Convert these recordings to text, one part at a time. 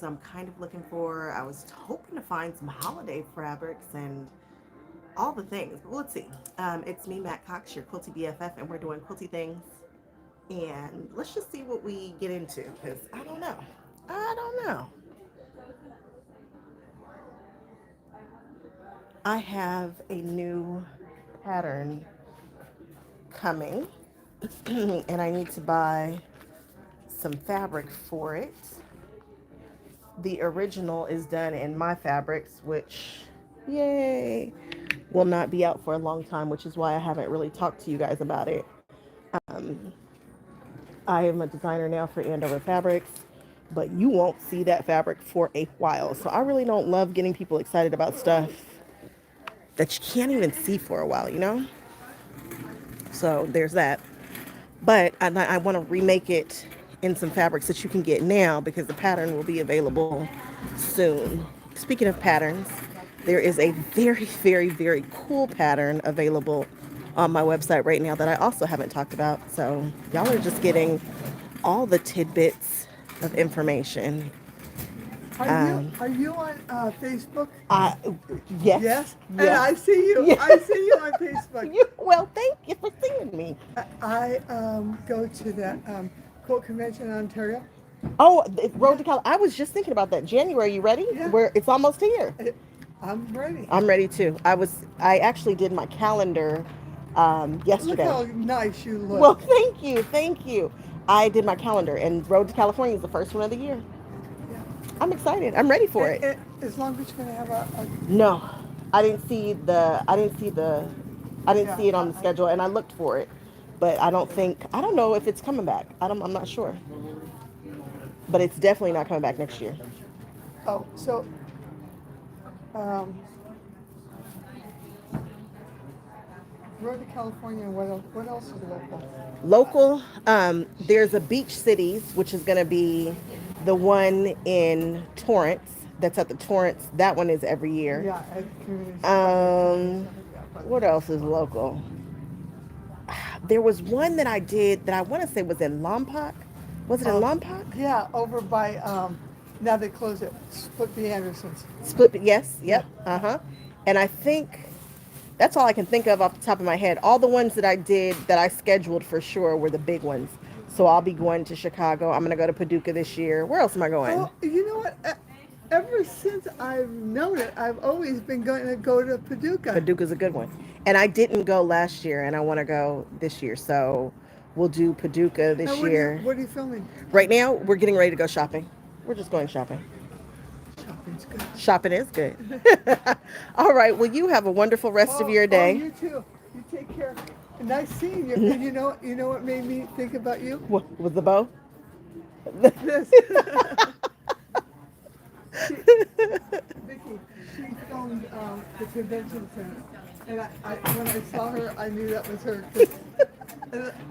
I'm kind of looking for. I was hoping to find some holiday fabrics and all the things. But let's see. It's me, Matt Cox, your quilty BFF, and we're doing quilty things. And let's just see what we get into because I don't know. I don't know. I have a new pattern coming, and I need to buy some fabric for it. The original is done in my fabrics, which, yay, will not be out for a long time, which is why I haven't really talked to you guys about it. Um, I am a designer now for Andover Fabrics, but you won't see that fabric for a while. So I really don't love getting people excited about stuff that you can't even see for a while, you know? So there's that. But I want to remake it in some fabrics that you can get now because the pattern will be available soon. Speaking of patterns, there is a very, very, very cool pattern available on my website right now that I also haven't talked about. So y'all are just getting all the tidbits of information. Are you on Facebook? I yes, Yes, and yes, I see you. yes. I see you on Facebook. Well, thank you for seeing me. I go to the quilt convention in Ontario. Oh, Road Yeah, to Cal. I was just thinking about that. January, you ready? yeah. Where it's almost here. I- I'm ready. I'm ready too. I actually did my calendar Look yesterday. how nice you look. Well, thank you, thank you. I did my calendar, and Road to California is the first one of the year. Yeah. I'm excited. I'm ready for it. As long as you're gonna have a No, I didn't see the. I didn't see the. I didn't yeah. see it on the schedule, and I looked for it, but I don't think. I don't know if it's coming back. I'm not sure, but it's definitely not coming back next year. Oh, so um, road to California. What else? What else is local? Local, there's a Beach Cities, which is going to be the one in Torrance. That's at the Torrance. That one is every year. Yeah, at community Um, center. Yeah, what else is local? There was one that I did that I want to say was in Lompoc. Was it in Um, Lompoc? yeah, over by now they close it. Split the Andersons. Split. Yes. Yeah, Yep. Uh huh. And I think that's all I can think of off the top of my head. All the ones that I did that I scheduled for sure were the big ones. So I'll be going to Chicago. I'm going to go to Paducah this year. Where else am I going? oh, you know what? Ever since I've known it, I've always been going to go to Paducah. Paducah's a good one. And I didn't go last year, and I want to go this year. So we'll do Paducah Now, this year. what are you filming? Right now, we're getting ready to go shopping. We're just going shopping. Shopping's good. Shopping is good. All right. Well, you have a wonderful rest of Oh, your oh, day. you too. You take care. Nice seeing you. And you know what made me think about you? What, with the bow? This. she, Vicky, she filmed the convention center, and when I saw her, I knew that was her.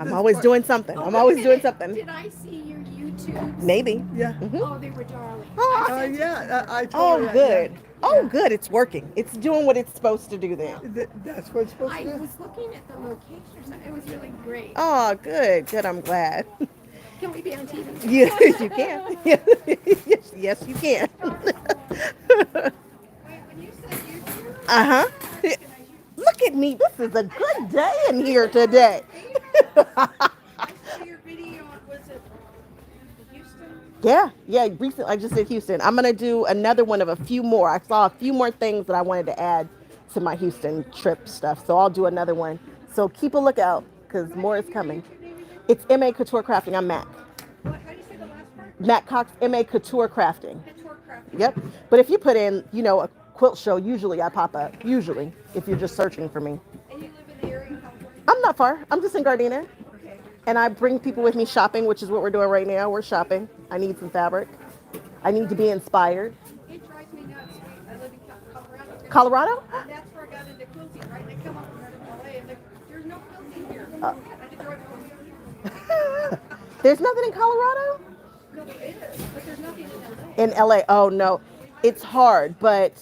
I'm always doing something. I'm always doing something. Did I see your YouTubes? Maybe. Yeah. Oh, they were darling. Yeah. I told Oh, her. good. Yeah. Oh, Yeah. good. It's working. It's doing what it's supposed to do then. That's what it's supposed I to do. was looking at the locations. It was really great. Oh, good. Good. I'm glad. Can we be on TV? Yes, you can. Yes, yes, you can. Wait, when you said YouTube, Uh huh. Look at me. This is a good day in here today. I saw your video. Was it Houston? Yeah. Recently, I just did Houston. I'm gonna do another one of a few more. I saw a few more things that I wanted to add to my Houston trip stuff. So I'll do another one. So keep a lookout because more is coming. It's M&A Couture Crafting. I'm Mac. What? How do you say the last part? Mac Cox, M&A Couture Crafting. Couture Crafting. Yep. But if you put in, a quilt show, usually I pop up. Usually, if you're just searching for me. And you live in the area in California? I'm not far. I'm just in Gardena. Okay. And I bring people with me shopping, which is what we're doing right now. We're shopping. I need some fabric. I need to be inspired. It drives me nuts. I live in Colorado. Colorado? And that's where I got into quilting, right? And I come up from LA and there's no quilting here. I had to drive over here. There's nothing in Colorado? No, there is, but there's nothing in LA. In LA. Oh, no. It's hard, but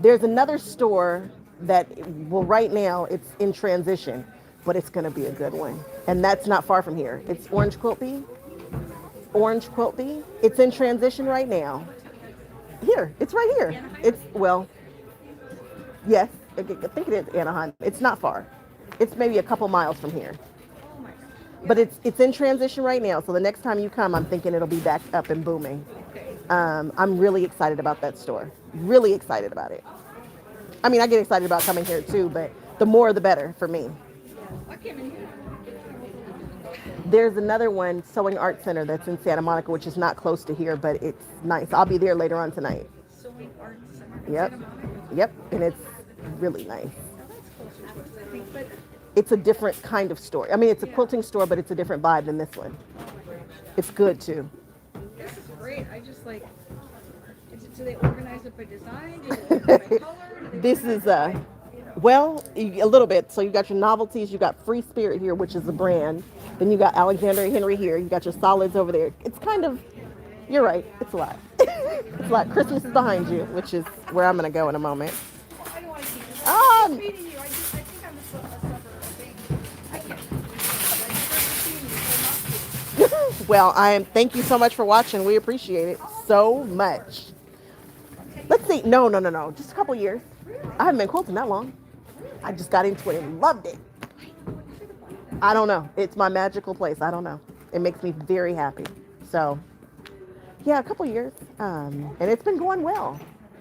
there's another store that, well, right now it's in transition, but it's going to be a good one. And that's not far from here. It's Orange Quilt Bee. Orange Quilt Bee. It's in transition right now. Here, it's right here. Anaheim? It's, well, yes, I think it is Anaheim. It's not far. It's maybe a couple miles from here. Oh my gosh. But it's in transition right now. So the next time you come, I'm thinking it'll be back up and booming. Okay. I'm really excited about that store. Really excited about it. I mean, I get excited about coming here too, but the more the better for me. I came in here. There's another one, Sewing Art Center, that's in Santa Monica, which is not close to here, but it's nice. I'll be there later on tonight. Sewing Art Center in Yep. Santa Monica. Yep. And it's really nice. Now that's closer to us, I think, but It's a different kind of store. I mean, it's a quilting store, but it's a different vibe than this one. It's good too. this is great. I just like, do they organize it by design? Do they organize it by color? Do they This organize is it by, well, a little bit. So you got your novelties, you got Free Spirit here, which is a brand. Then you got Alexander Henry here. You got your solids over there. It's kind of, you're right. It's a lot. It's a lot. Christmas is behind you, which is where I'm gonna go in a moment. I don't want to keep this. Um, Feeding you. I think I'm a sufferer. I can't. I've never seen you so much. Well, thank you so much for watching. We appreciate it so much. Let's see. No. Just a couple years. I haven't been quilting that long. I just got into it and loved it. I don't know. It's my magical place. I don't know. It makes me very happy. So, yeah, a couple years. And it's been going well.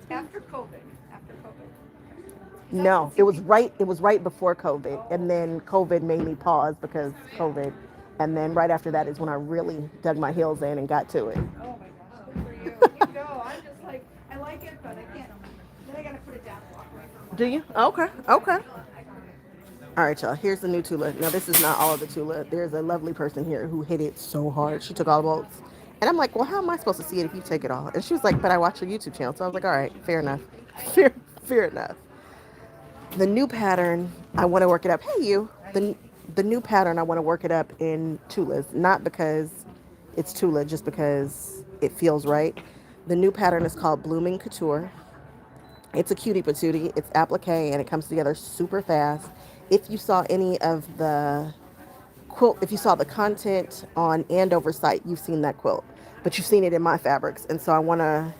After COVID. After COVID. No, it was right before COVID. And then COVID made me pause because COVID. And then right after that is when I really dug my heels in and got to it. Oh my gosh. Good for you. You go. I'm just like, I like it, but I can't. Then I gotta put it down and walk away from it. Do you? Okay. Okay. All right, y'all. Here's the new Tula. Now, this is not all of the Tula. There's a lovely person here who hit it so hard. She took all the bolts. And I'm like, well, how am I supposed to see it if you take it all? And she was like, but I watch your YouTube channel. So I was like, all right, fair enough. Fair enough. The new pattern, I want to work it up. Hey, you. The new pattern, I want to work it up in Tulas. Not because it's Tula, just because it feels right. The new pattern is called Blooming Couture. It's a cutie patootie. It's applique, and it comes together super fast. If you saw any of the quilt, if you saw the content on Andover's site, you've seen that quilt, but you've seen it in my fabrics. And so I want to,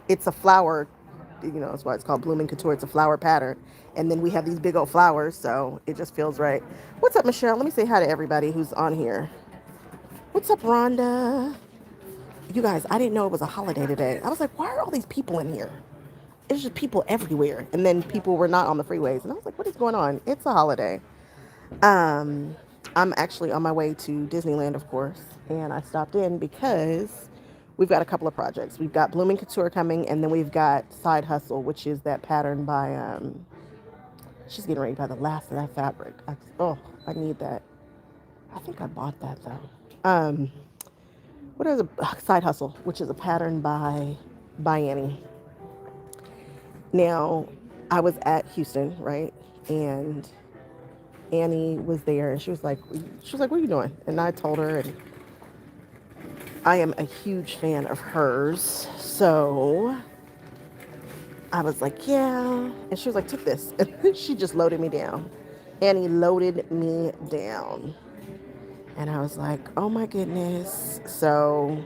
it's a flower, that's why it's called Blooming Couture. It's a flower pattern. And then we have these big old flowers, so it just feels right. What's up, Michelle? Let me say hi to everybody who's on here. What's up, Rhonda? You guys, I didn't know it was a holiday today. I was like, why are all these people in here? It's just people everywhere. And then people were not on the freeways. And I was like, what is going on? It's a holiday. I'm actually on my way to Disneyland, of course. And I stopped in because we've got a couple of projects. We've got Blooming Couture coming, and then we've got Side Hustle, which is that pattern by, she's getting ready to buy the last of that fabric. I need that. I think I bought that though. What is a Side Hustle, which is a pattern by Annie. Now, I was at Houston, right? And Annie was there, and she was like, what are you doing? And I told her, and I am a huge fan of hers. So I was like, yeah. And she was like, take this. And she just loaded me down. Annie loaded me down. And I was like, oh my goodness. So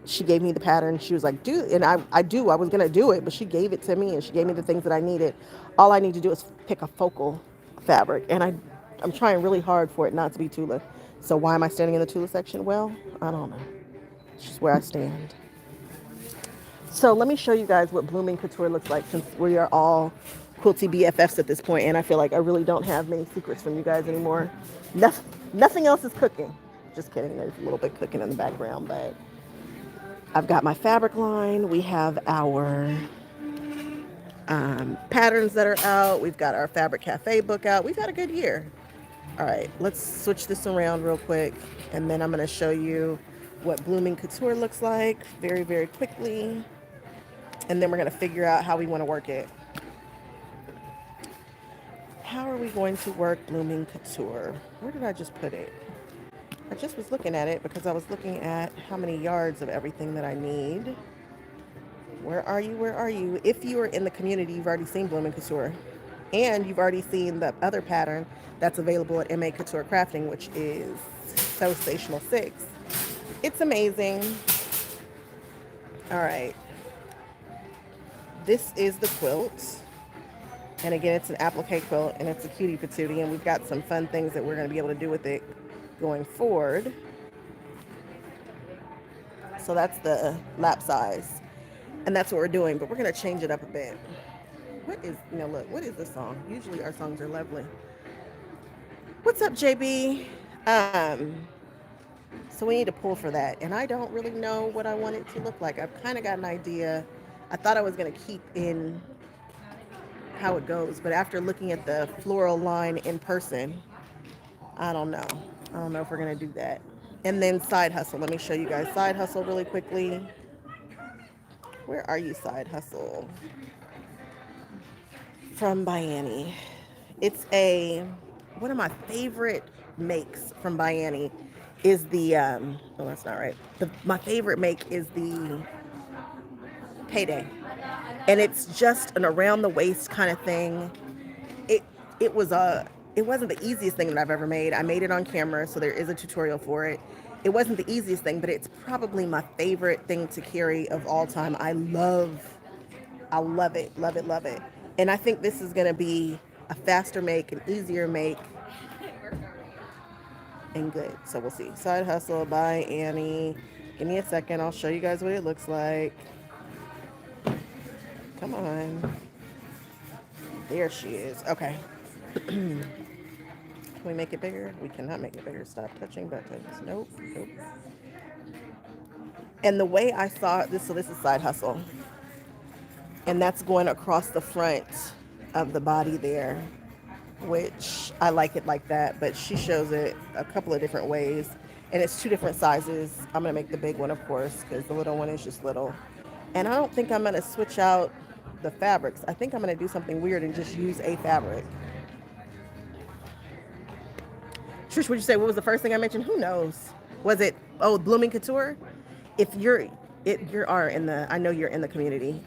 she gave me the pattern. She was like, dude, and I was going to do it, but she gave it to me, and she gave me the things that I needed. All I need to do is pick a focal fabric, and I'm trying really hard for it not to be Tula. So why am I standing in the Tula section? Well, I don't know. It's just where I stand. So let me show you guys what Blooming Couture looks like, since we are all quilty BFFs at this point, and I feel like I really don't have many secrets from you guys anymore. Nothing else is cooking. Just kidding, there's a little bit cooking in the background, but I've got my fabric line. We have our patterns that are out. We've got our Fabric Cafe book out. We've had a good year. All right, let's switch this around real quick, and then I'm going to show you what Blooming Couture looks like very, very quickly, and then we're going to figure out how we want to work it. How are we going to work Blooming Couture? Where did I just put it? I just was looking at it because I was looking at how many yards of everything that I need. Where are you? If you are in the community, you've already seen Blooming Couture. And you've already seen the other pattern that's available at A Couture Crafting, which is Sotional 6. It's amazing. All right. This is the quilt. And again, it's an applique quilt and it's a cutie patootie. And we've got some fun things that we're going to be able to do with it going forward. So that's the lap size. And that's what we're doing. But we're going to change it up a bit. What is, look, what is this song? Usually our songs are lovely. What's up, JB? So we need to pull for that. And I don't really know what I want it to look like. I've kind of got an idea. I thought I was going to keep in how it goes, but after looking at the floral line in person, I don't know. I don't know if we're going to do that. And then side hustle. Let me show you guys side hustle really quickly. Where are you, side hustle? From Biani. It's one of my favorite makes from Biani is the, oh, that's not right. My favorite make is the Payday. And it's just an around the waist kind of thing. It, it was it wasn't the easiest thing that I've ever made. I made it on camera, so there is a tutorial for it. It wasn't the easiest thing, but it's probably my favorite thing to carry of all time. I love it, love it, love it. And I think this is going to be a faster make, an easier make, and good. So we'll see. Side hustle by Annie. Give me a second. I'll show you guys what it looks like. Come on. There she is. Okay. Can we make it bigger? We cannot make it bigger. Stop touching buttons. Nope. Nope. And the way I saw it, so this is side hustle. And that's going across the front of the body there, which I like it like that, but she shows it a couple of different ways. And it's 2 different sizes. I'm going to make the big one, of course, because the little one is just little. And I don't think I'm going to switch out the fabrics. I think I'm going to do something weird and just use a fabric. Trish, would you say what was the first thing I mentioned? Who knows? Was it Blooming Couture? If you are in the, I know you're in the community.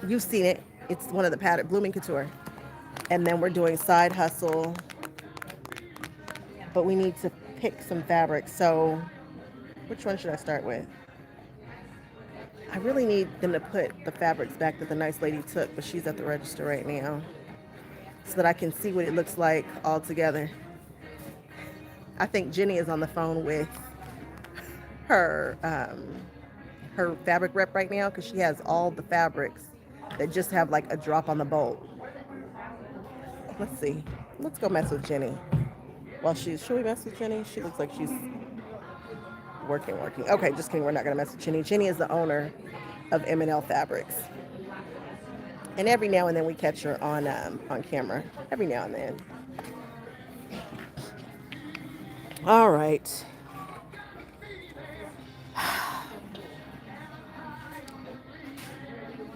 You've seen it. It's one of the pattern Blooming Couture. And then we're doing side hustle, but we need to pick some fabrics. So, which one should I start with? I really need them to put the fabrics back that the nice lady took, but she's at the register right now, so that I can see what it looks like all together. I think Jenny is on the phone with her her fabric rep right now because she has all the fabrics that just have like a drop on the bolt. Let's see. Let's go mess with Jenny. Well, should we mess with Jenny? She looks like she's working. Okay, just kidding. We're not gonna mess with Jenny. Jenny is the owner of M&L Fabrics, and every now and then we catch her on camera. Every now and then. All right.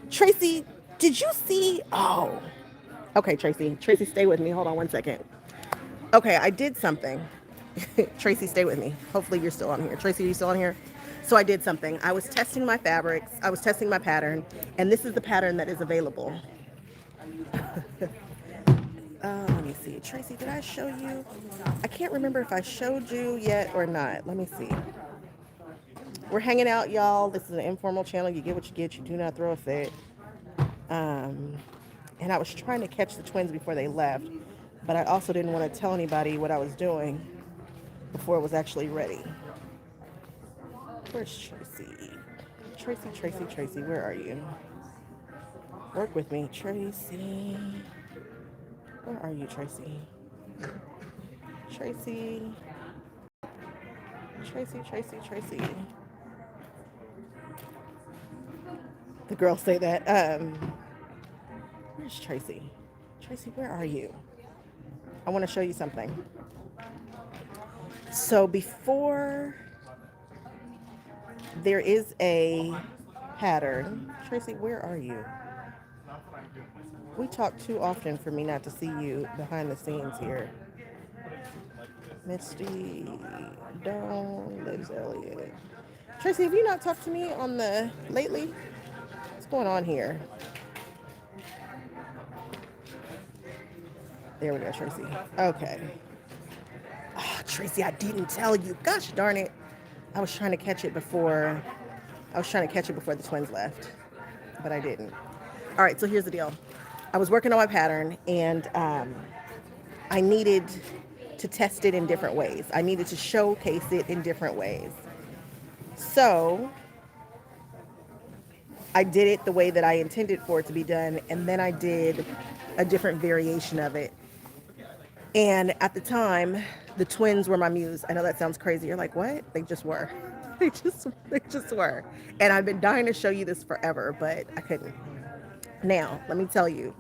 Tracy, did you see? Oh, okay, Tracy. Tracy, stay with me. Hold on one second. Okay, I did something. Tracy, stay with me. Hopefully you're still on here. Tracy, are you still on here? So I did something. I was testing my fabrics. I was testing my pattern, and this is the pattern that is available. Let me see. Tracy, did I show you? I can't remember if I showed you yet or not. Let me see. We're hanging out, y'all. This is an informal channel. You get what you get. You do not throw a fit. And I was trying to catch the twins before they left, but I also didn't want to tell anybody what I was doing before it was actually ready. Where's Tracy? Tracy, where are you? Work with me, Tracy. Where are you, Tracy? Tracy. The girls say that. Where's Tracy? Tracy, where are you? I want to show you something. So before there is a pattern. Tracy, where are you? We talk too often for me not to see you behind the scenes here. Misty, Dawn, Liz Elliott. Tracy, have you not talked to me on the lately? What's going on here? There we go, Tracy. Okay. Oh, Tracy, I didn't tell you. Gosh darn it. I was trying to catch it before the twins left, but I didn't. All right, so here's the deal. I was working on my pattern, and I needed to test it in different ways. I needed to showcase it in different ways. So I did it the way that I intended for it to be done, and then I did a different variation of it. And at the time, the twins were my muse. I know that sounds crazy. You're like, what? They just were. They just were. And I've been dying to show you this forever, but I couldn't. Now, let me tell you,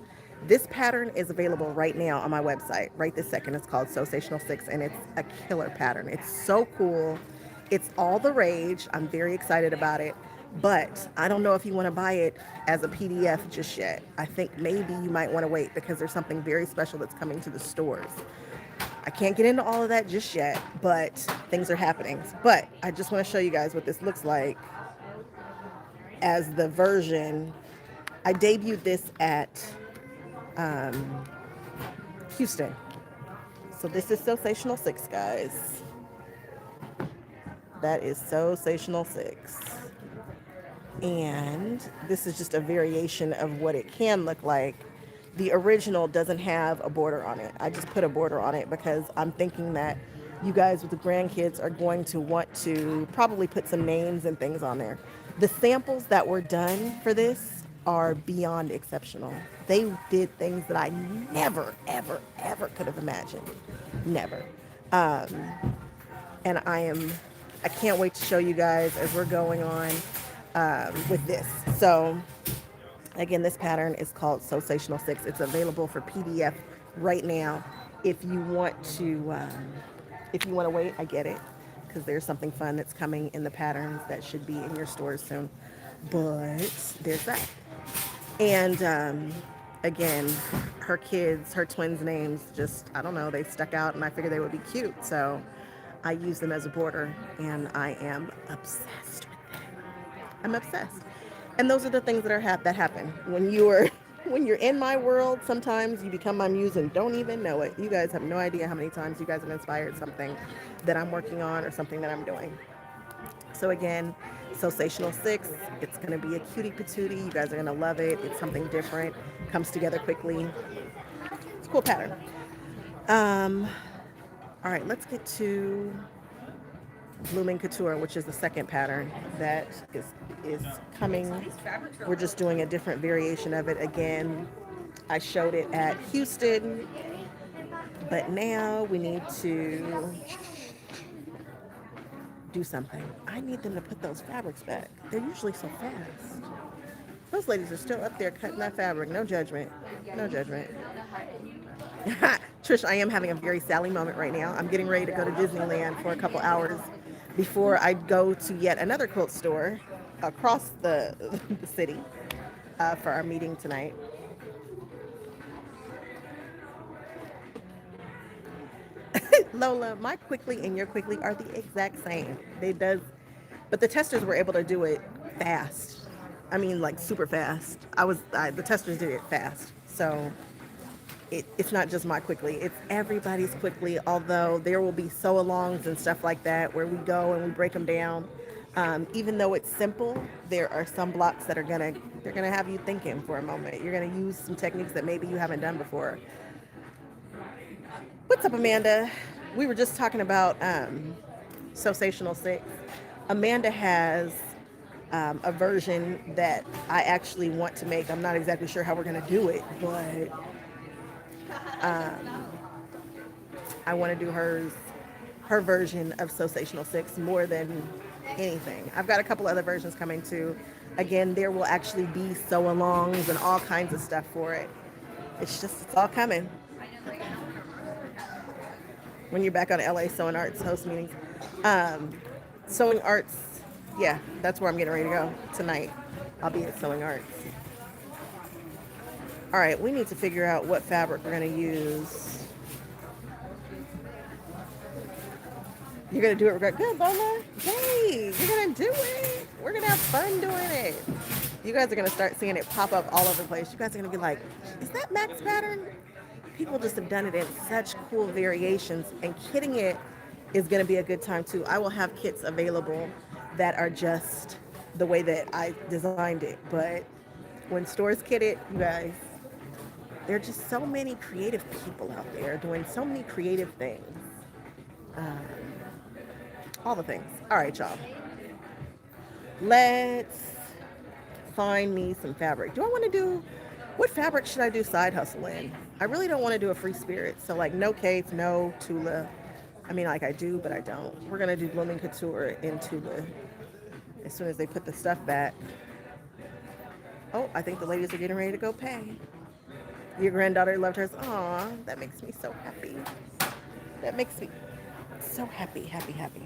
this pattern is available right now on my website. Right this second. It's called Sosational 6, and it's a killer pattern. It's so cool. It's all the rage. I'm very excited about it. But I don't know if you want to buy it as a PDF just yet. I think maybe you might want to wait because there's something very special that's coming to the stores. I can't get into all of that just yet, but things are happening. But I just want to show you guys what this looks like as the version. I debuted this at Houston. So this is Sosational 6, guys. That is Sosational 6. And this is just a variation of what it can look like. The original doesn't have a border on it. I just put a border on it because I'm thinking that you guys with the grandkids are going to want to probably put some names and things on there. The samples that were done for this are beyond exceptional. They did things that I never, ever, ever could have imagined. Never. And I can't wait to show you guys as we're going on with this. So again, this pattern is called Sosational 6. It's available for PDF right now. If you want to wait, I get it, because there's something fun that's coming in the patterns that should be in your stores soon. But there's that. And again, her twins' names just, I don't know, they stuck out and I figured they would be cute. So I use them as a border, and I am obsessed with them. I'm obsessed. And those are the things that happen when you're in my world. Sometimes you become my muse and don't even know it. You guys have no idea how many times you guys have inspired something that I'm working on or something that I'm doing. So again, Sosational 6, it's going to be a cutie patootie. You guys are going to love it. It's something different. Comes together quickly. It's a cool pattern. All right, let's get to Blooming Couture, which is the second pattern that is coming. We're just doing a different variation of it. Again, I showed it at Houston, but now we need to do something. I need them to put those fabrics back. They're usually so fast. Those ladies are still up there cutting that fabric. No judgment. No judgment. Trish, I am having a very Sally moment right now. I'm getting ready to go to Disneyland for a couple hours before I go to yet another quilt store across the city for our meeting tonight. Lola, my quickly and your quickly are the exact same. But the testers were able to do it fast. I mean, like super fast. The testers did it fast. So it's not just my quickly, it's everybody's quickly, although there will be sew-alongs and stuff like that where we go and we break them down. Even though it's simple, there are some blocks that they're gonna have you thinking for a moment. You're gonna use some techniques that maybe you haven't done before. What's up, Amanda? We were just talking about Sosational 6. Amanda has a version that I actually want to make. I'm not exactly sure how we're gonna do it, but I want to do her version of Sosational 6 more than anything. I've got a couple other versions coming too. Again, there will actually be sew-alongs and all kinds of stuff for it. It's all coming. When you're back on LA Sewing Arts host meetings. Sewing Arts, yeah, that's where I'm getting ready to go tonight. I'll be at Sewing Arts. All right, we need to figure out what fabric we're going to use. You're going to do it good, Lola. Yay, you're going to do it. We're going to have fun doing it. You guys are going to start seeing it pop up all over the place. You guys are going to be like, is that Mac's pattern? People just have done it in such cool variations, and kitting it is going to be a good time too. I will have kits available that are just the way that I designed it, but When stores kit it, you guys, there are just so many creative people out there doing so many creative things. Um, all the things. All right, y'all. Let's find me some fabric. Do I want to do, what fabric should I do side hustle in? I really don't want to do a free spirit. So like no capes, no Tula. I mean, like I do, but I don't. We're going to do blooming couture in Tula as soon as they put the stuff back. Oh, I think the ladies are getting ready to go pay. Your granddaughter loved hers. Aw, that makes me so happy. That makes me so happy, happy, happy.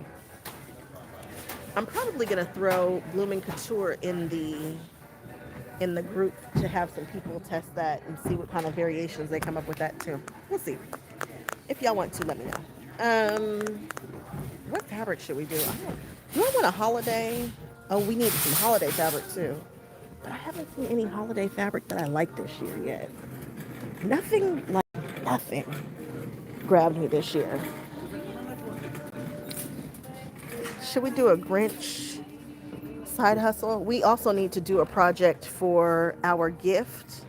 I'm probably gonna throw blooming couture in the group to have some people test that and see what kind of variations they come up with that too. We'll see. If y'all want to, let me know. What fabric should we do? Do I want a holiday? Oh, we need some holiday fabric too. But I haven't seen any holiday fabric that I like this year yet. Nothing like nothing grabbed me this year. Should we do a Grinch side hustle? We also need to do a project for our gift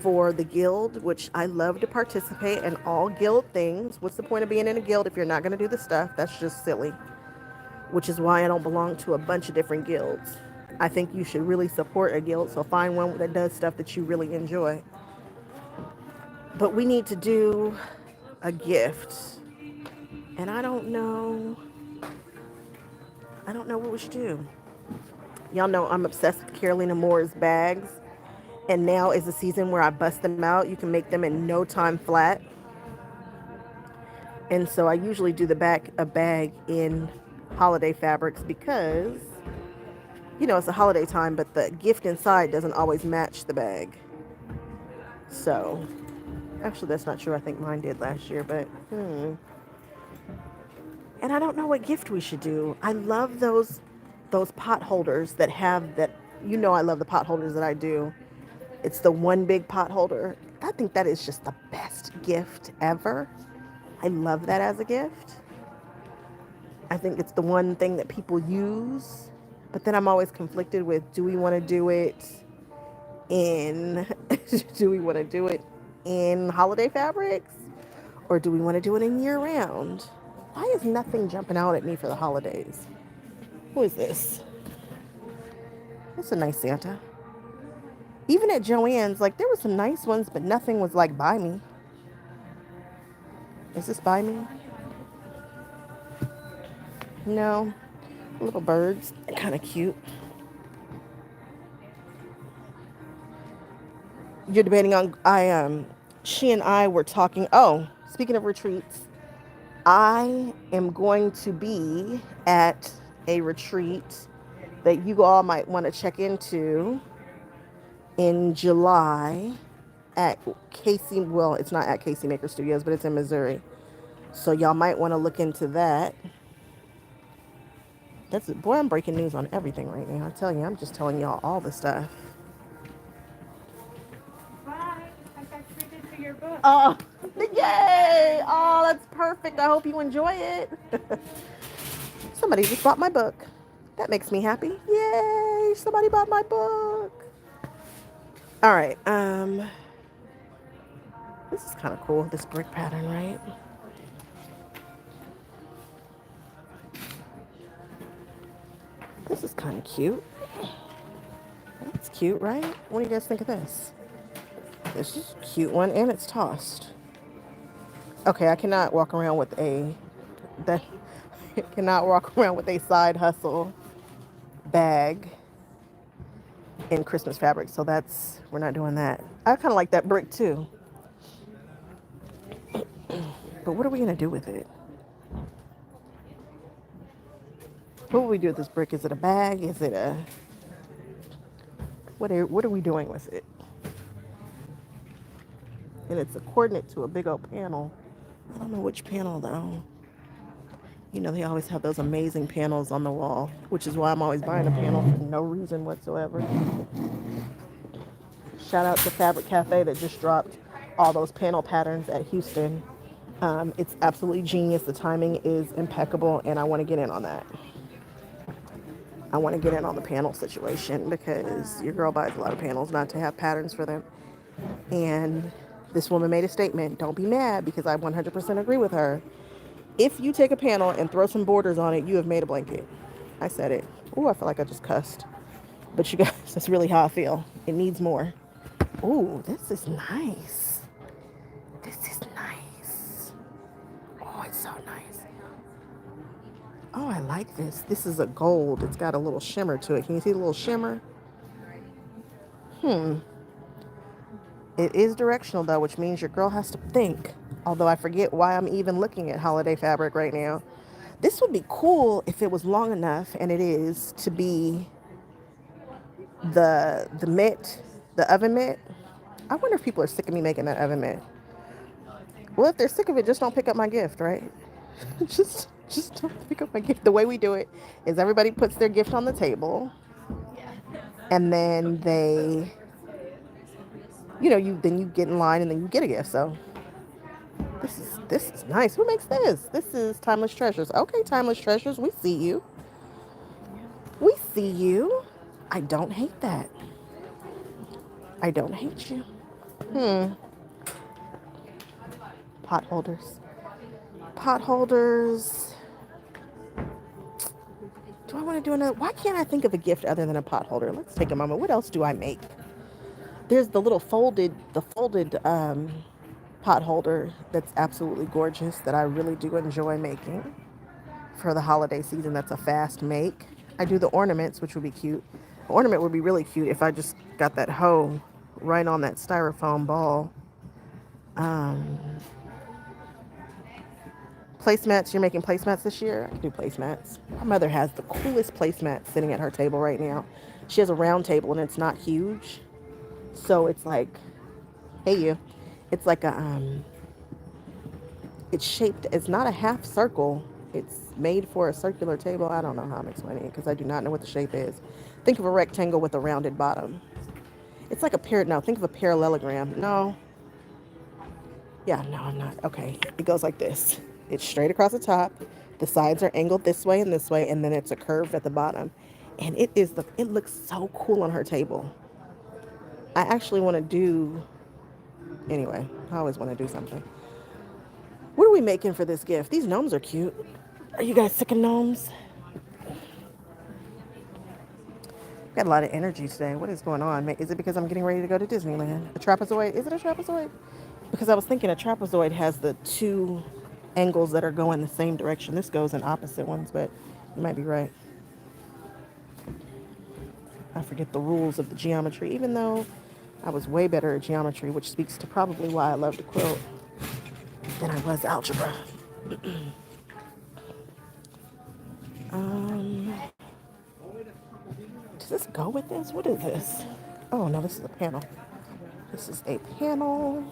for the guild, which I love to participate in all guild things. What's the point of being in a guild if you're not going to do the stuff? That's just silly, which is why I don't belong to a bunch of different guilds. I think you should really support a guild, so find one that does stuff that you really enjoy. But we need to do a gift, and I don't know what we should do. Y'all know I'm obsessed with Carolina Moore's bags, and now is the season where I bust them out. You can make them in no time flat. And so I usually do a bag in holiday fabrics because, it's a holiday time, but the gift inside doesn't always match the bag. So, actually that's not true. I think mine did last year, but And I don't know what gift we should do. I love those pot holders that have that. I love the pot holders that I do. It's the one big pot holder. I think that is just the best gift ever. I love that as a gift. I think it's the one thing that people use. But then I'm always conflicted with, do we want to do it in do we want to do it in holiday fabrics? Or do we want to do it in year round? Why is nothing jumping out at me for the holidays? Who is this? It's a nice Santa. Even at Joann's, like there were some nice ones, but nothing was like by me. Is this by me? No. Little birds. They're kind of cute. You're debating on, she and I were talking. Oh, speaking of retreats, I am going to be at a retreat that you all might want to check into in July at Casey. Well, it's not at Casey Maker Studios, but it's in Missouri. So y'all might want to look into that. That's it. Boy, I'm breaking news on everything right now. I tell you, I'm just telling y'all all the stuff. Bye. I got treated to your book. Oh, yay! Oh, that's perfect. I hope you enjoy it. Somebody just bought my book. That makes me happy. Yay! Somebody bought my book. All right. This is kind of cool. This brick pattern, right? This is kind of cute. That's cute, right? What do you guys think of this? This is a cute one, and it's tossed. Okay, I cannot walk around with a side hustle bag in Christmas fabric, so we're not doing that. I kind of like that brick too. But what are we gonna do with it? What will we do with this brick? Is it a bag? Is it a what are we doing with it? And it's a coordinate to a big old panel. I don't know which panel though. They always have those amazing panels on the wall, which is why I'm always buying a panel for no reason whatsoever. Shout out to Fabric Cafe that just dropped all those panel patterns at Houston. It's absolutely genius. The timing is impeccable, and I want to get in on that. I want to get in on the panel situation because your girl buys a lot of panels not to have patterns for them. And this woman made a statement. Don't be mad because I 100% agree with her. If you take a panel and throw some borders on it, you have made a blanket. I said it. Ooh, I feel like I just cussed. But you guys, that's really how I feel. It needs more. Ooh, this is nice. This is nice. Oh, it's so nice. Oh, I like this. This is a gold. It's got a little shimmer to it. Can you see the little shimmer? It is directional though, which means your girl has to think. Although I forget why I'm even looking at holiday fabric right now. This would be cool if it was long enough, and it is, to be the mitt, the oven mitt. I wonder if people are sick of me making that oven mitt. Well, if they're sick of it, just don't pick up my gift, right? just don't pick up my gift. The way we do it is everybody puts their gift on the table, and then they, you get in line, and then you get a gift. So this is nice. Who makes this? This is Timeless Treasures. Okay, Timeless Treasures, we see you. We see you. I don't hate that. I don't hate you. Pot holders. Pot holders. Do I want to do another? Why can't I think of a gift other than a pot holder? Let's take a moment. What else do I make? There's the little folded pot holder that's absolutely gorgeous that I really do enjoy making for the holiday season. That's a fast make. I do the ornaments, which would be cute. The ornament would be really cute if I just got that hoe right on that styrofoam ball. Placemats, you're making placemats this year? I can do placemats. My mother has the coolest placemats sitting at her table right now. She has a round table and it's not huge. So it's like, hey you. It's like it's shaped, it's not a half circle. It's made for a circular table. I don't know how I'm explaining it because I do not know what the shape is. Think of a rectangle with a rounded bottom. It's like think of a parallelogram. No. Yeah, no, I'm not. Okay, it goes like this. It's straight across the top. The sides are angled this way, and then it's a curve at the bottom. And it looks so cool on her table. I actually want to do, anyway, I always want to do something. What are we making for this gift? These gnomes are cute. Are you guys sick of gnomes? Got a lot of energy today. What is going on? Is it because I'm getting ready to go to Disneyland? A trapezoid? Is it a trapezoid? Because I was thinking a trapezoid has the two angles that are going the same direction. This goes in opposite ones, but you might be right. I forget the rules of the geometry, even though I was way better at geometry, which speaks to probably why I love to quilt than I was algebra. Does this go with this? What is this? Oh no, this is a panel. This is a panel.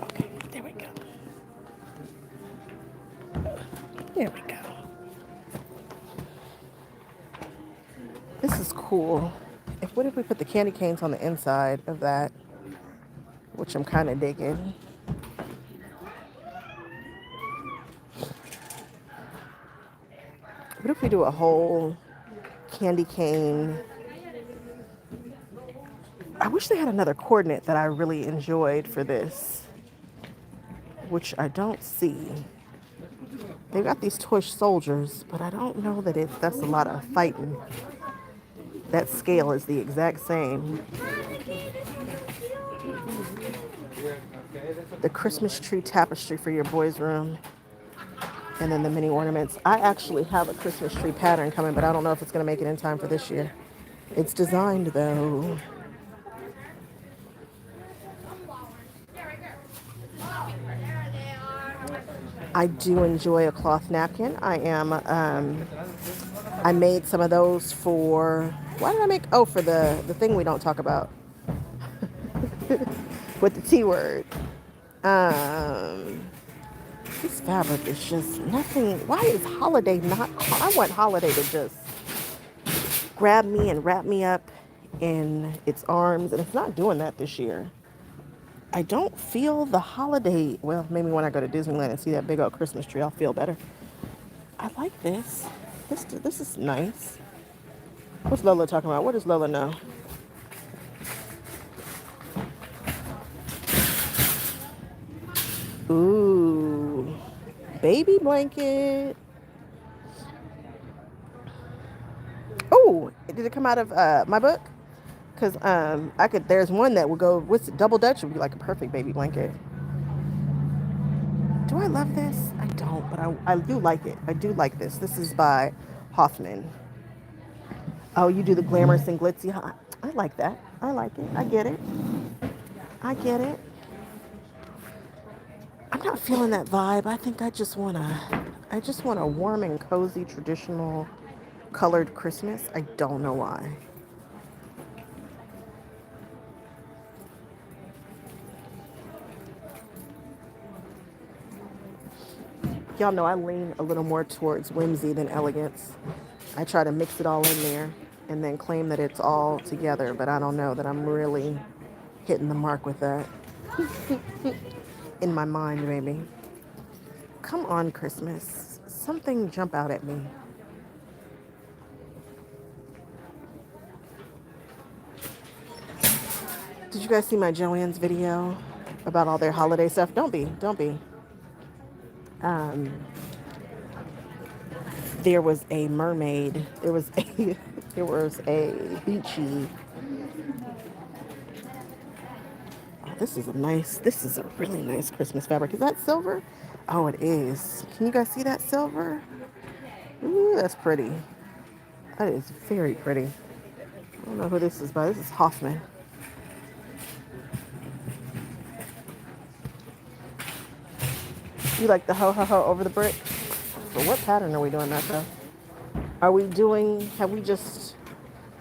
Okay, there we go. There we go. This is cool. What if we put the candy canes on the inside of that, which I'm kind of digging. What if we do a whole candy cane? I wish they had another coordinate that I really enjoyed for this, which I don't see. They've got these toy soldiers, but I don't know that that's a lot of fighting. That scale is the exact same. The Christmas tree tapestry for your boys' room. And then the mini ornaments. I actually have a Christmas tree pattern coming, but I don't know if it's going to make it in time for this year. It's designed, though. I do enjoy a cloth napkin. I made some of those for, why did I make, for the thing we don't talk about. With the T word. This fabric is just nothing. Why is holiday not? I want holiday to just grab me and wrap me up in its arms, and it's not doing that this year. I don't feel the holiday. Well, maybe when I go to Disneyland and see that big old Christmas tree, I'll feel better. I like this. This is nice. What's Lola talking about? What does Lola know? Ooh, baby blanket. Oh, did it come out of my book? Cause I could. There's one that would go with double Dutch would be like a perfect baby blanket. Do I love this? I don't, but I do like it. I do like this. This is by Hoffman. Oh, you do the glamorous and glitzy. Huh? I like that. I like it. I get it. I get it. I'm not feeling that vibe. I think I just want a warm and cozy traditional colored Christmas. I don't know why. Y'all know I lean a little more towards whimsy than elegance. I try to mix it all in there and then claim that it's all together, but I don't know that I'm really hitting the mark with that in my mind, maybe. Come on, Christmas. Something jump out at me. Did you guys see my Joann's video about all their holiday stuff? Don't be. Um, there was a mermaid. There was a there was a beachy. Oh, this is a really nice Christmas fabric. Is that silver? Oh, it is. Can you guys see that silver? Ooh, that's pretty. That is very pretty. I don't know who this is by. This is Hoffman. You like the ho ho ho over the brick? So what pattern are we doing that though? Have we just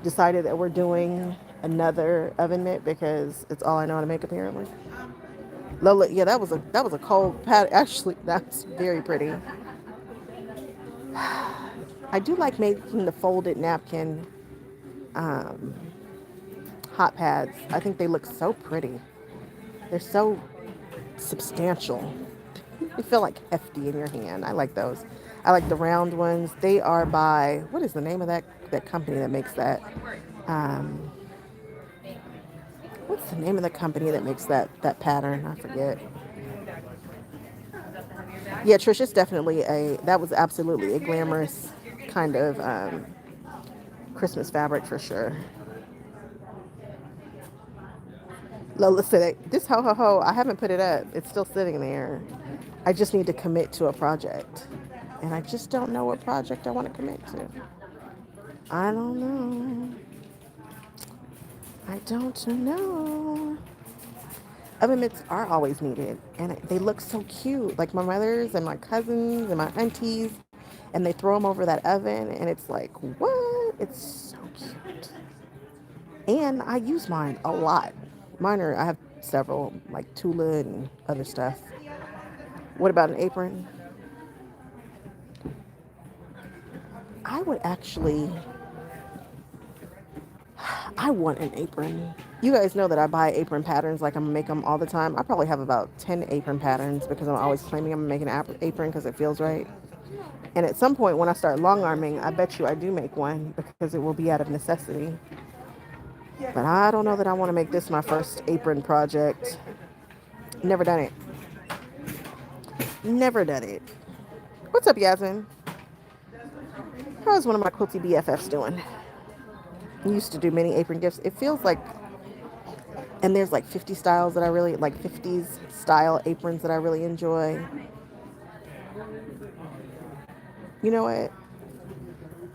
decided that we're doing another oven mitt because it's all I know how to make apparently? Lola, yeah, that was a cold pattern. Actually, that's very pretty. I do like making the folded napkin um, hot pads. I think they look so pretty. They're so substantial. They feel like hefty in your hand. I like those. I like the round ones. They are by, what is the name of that company that makes that? Um, what's the name of the company that makes that pattern? I forget. Yeah, Trish, it's definitely that was absolutely a glamorous kind of Christmas fabric for sure. Lola said, this ho ho ho, I haven't put it up. It's still sitting there. I just need to commit to a project. And I just don't know what project I want to commit to. I don't know. I don't know. Oven mitts are always needed, and they look so cute. Like my mothers and my cousins and my aunties, and they throw them over that oven, and it's like, what? It's so cute. And I use mine a lot. I have several, like Tula and other stuff. What about an apron? I would actually, I want an apron. You guys know that I buy apron patterns like I'm gonna make them all the time. I probably have about 10 apron patterns because I'm always claiming I'm making an apron because it feels right. And at some point when I start long arming, I bet you I do make one because it will be out of necessity. But I don't know that I want to make this my first apron project. Never done it. Never done it. What's up, Yasmin? How's one of my quilty BFFs doing? Used to do many apron gifts. It feels like, and there's like 50 styles that I really like, 50s style aprons that I really enjoy. You know what?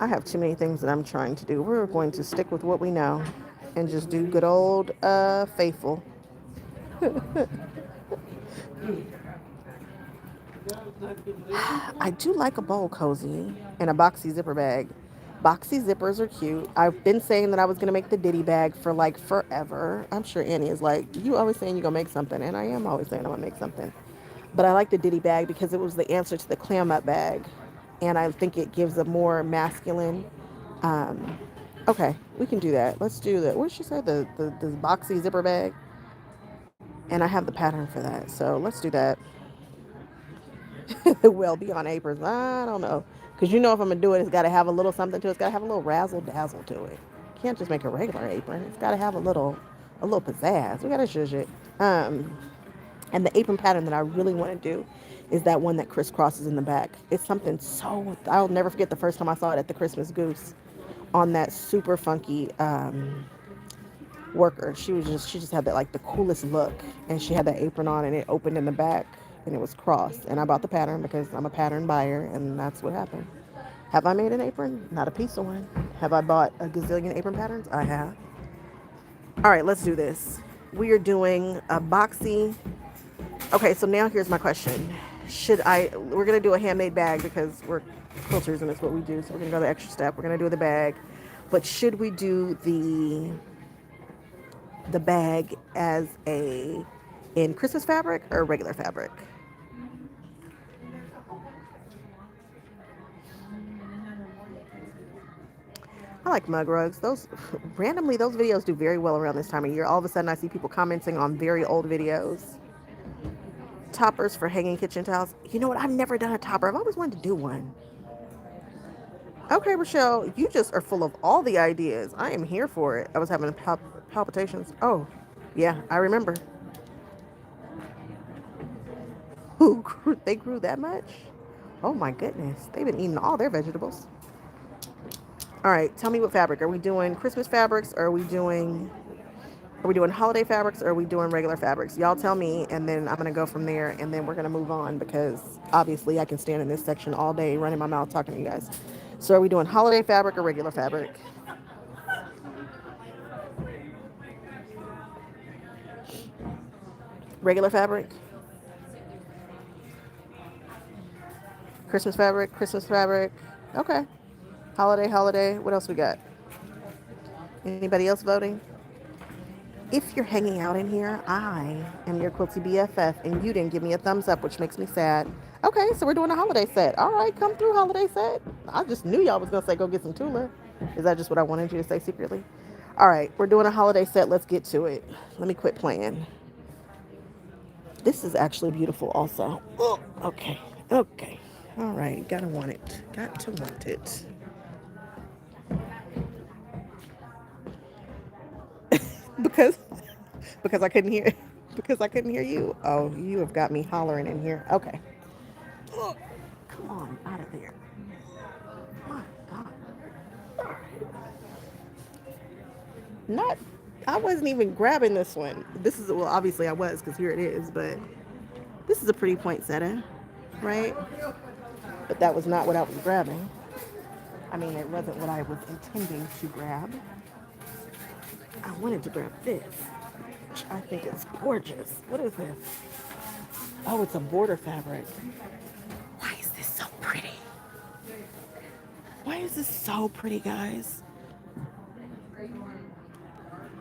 I have too many things that I'm trying to do. We're going to stick with what we know and just do good old faithful. I do like a bowl cozy and a boxy zipper bag. Boxy zippers are cute. I've been saying that I was going to make the ditty bag for like forever. I'm sure Annie is like, you always saying you're going to make something. And I am always saying I'm going to make something. But I like the ditty bag because it was the answer to the clam up bag. And I think it gives a more masculine. Um, okay, we can do that. Let's do that. What did she say? The boxy zipper bag? And I have the pattern for that. So let's do that. Well, be on aprons. I don't know. Because you know if I'm going to do it, it's got to have a little something to it. It's got to have a little razzle dazzle to it. You can't just make a regular apron. It's got to have a little pizzazz. We got to zhuzh it. Um, and the apron pattern that I really want to do is that one that crisscrosses in the back. It's something so, I'll never forget the first time I saw it at the Christmas Goose on that super funky worker. She just had that like the coolest look, and she had that apron on, and it opened in the back, and it was crossed. And I bought the pattern because I'm a pattern buyer, and that's what happened. Have I made an apron? Not a piece of one. Have I bought a gazillion apron patterns? I have. All right, let's do this. We are doing a boxy. Okay, so now here's my question. We're going to do a handmade bag because we're quilters and it's what we do. So we're going to go the extra step. We're going to do the bag. But should we do the bag as in Christmas fabric or regular fabric? I like mug rugs. Those randomly those videos do very well around this time of year. All of a sudden I see people commenting on very old videos. Toppers for hanging kitchen towels. You know what? I've never done a topper. I've always wanted to do one. Okay, Rochelle, you just are full of all the ideas. I am here for it. I was having palpitations. Oh, yeah, I remember. They grew that much? Oh my goodness. They've been eating all their vegetables. All right, tell me what fabric. Are we doing Christmas fabrics or are we doing holiday fabrics or are we doing regular fabrics? Y'all tell me and then I'm gonna go from there and then we're gonna move on because obviously I can stand in this section all day running my mouth talking to you guys. So are we doing holiday fabric or regular fabric? Regular fabric? Christmas fabric? Christmas fabric? Okay. Holiday, holiday. What else we got? Anybody else voting? If you're hanging out in here, I am your Quilty BFF, and you didn't give me a thumbs up, which makes me sad. Okay, so we're doing a holiday set. All right, come through, holiday set. I just knew y'all was going to say go get some Tula. Is that just what I wanted you to say secretly? All right, we're doing a holiday set. Let's get to it. Let me quit playing. This is actually beautiful also. Oh, okay, okay. All right, gotta want it. Got to want it. because because I couldn't hear because I couldn't hear you. Oh, you have got me hollering in here. Okay. Oh, come on, out of there. My God. Not I wasn't even grabbing this one. This is well obviously I was because here it is, but this is a pretty poinsettia, right? But that was not what I was grabbing. I mean it wasn't what I was intending to grab. I wanted to grab this, which I think is gorgeous. What is this? Oh, it's a border fabric. Why is this so pretty? Why is this so pretty, guys?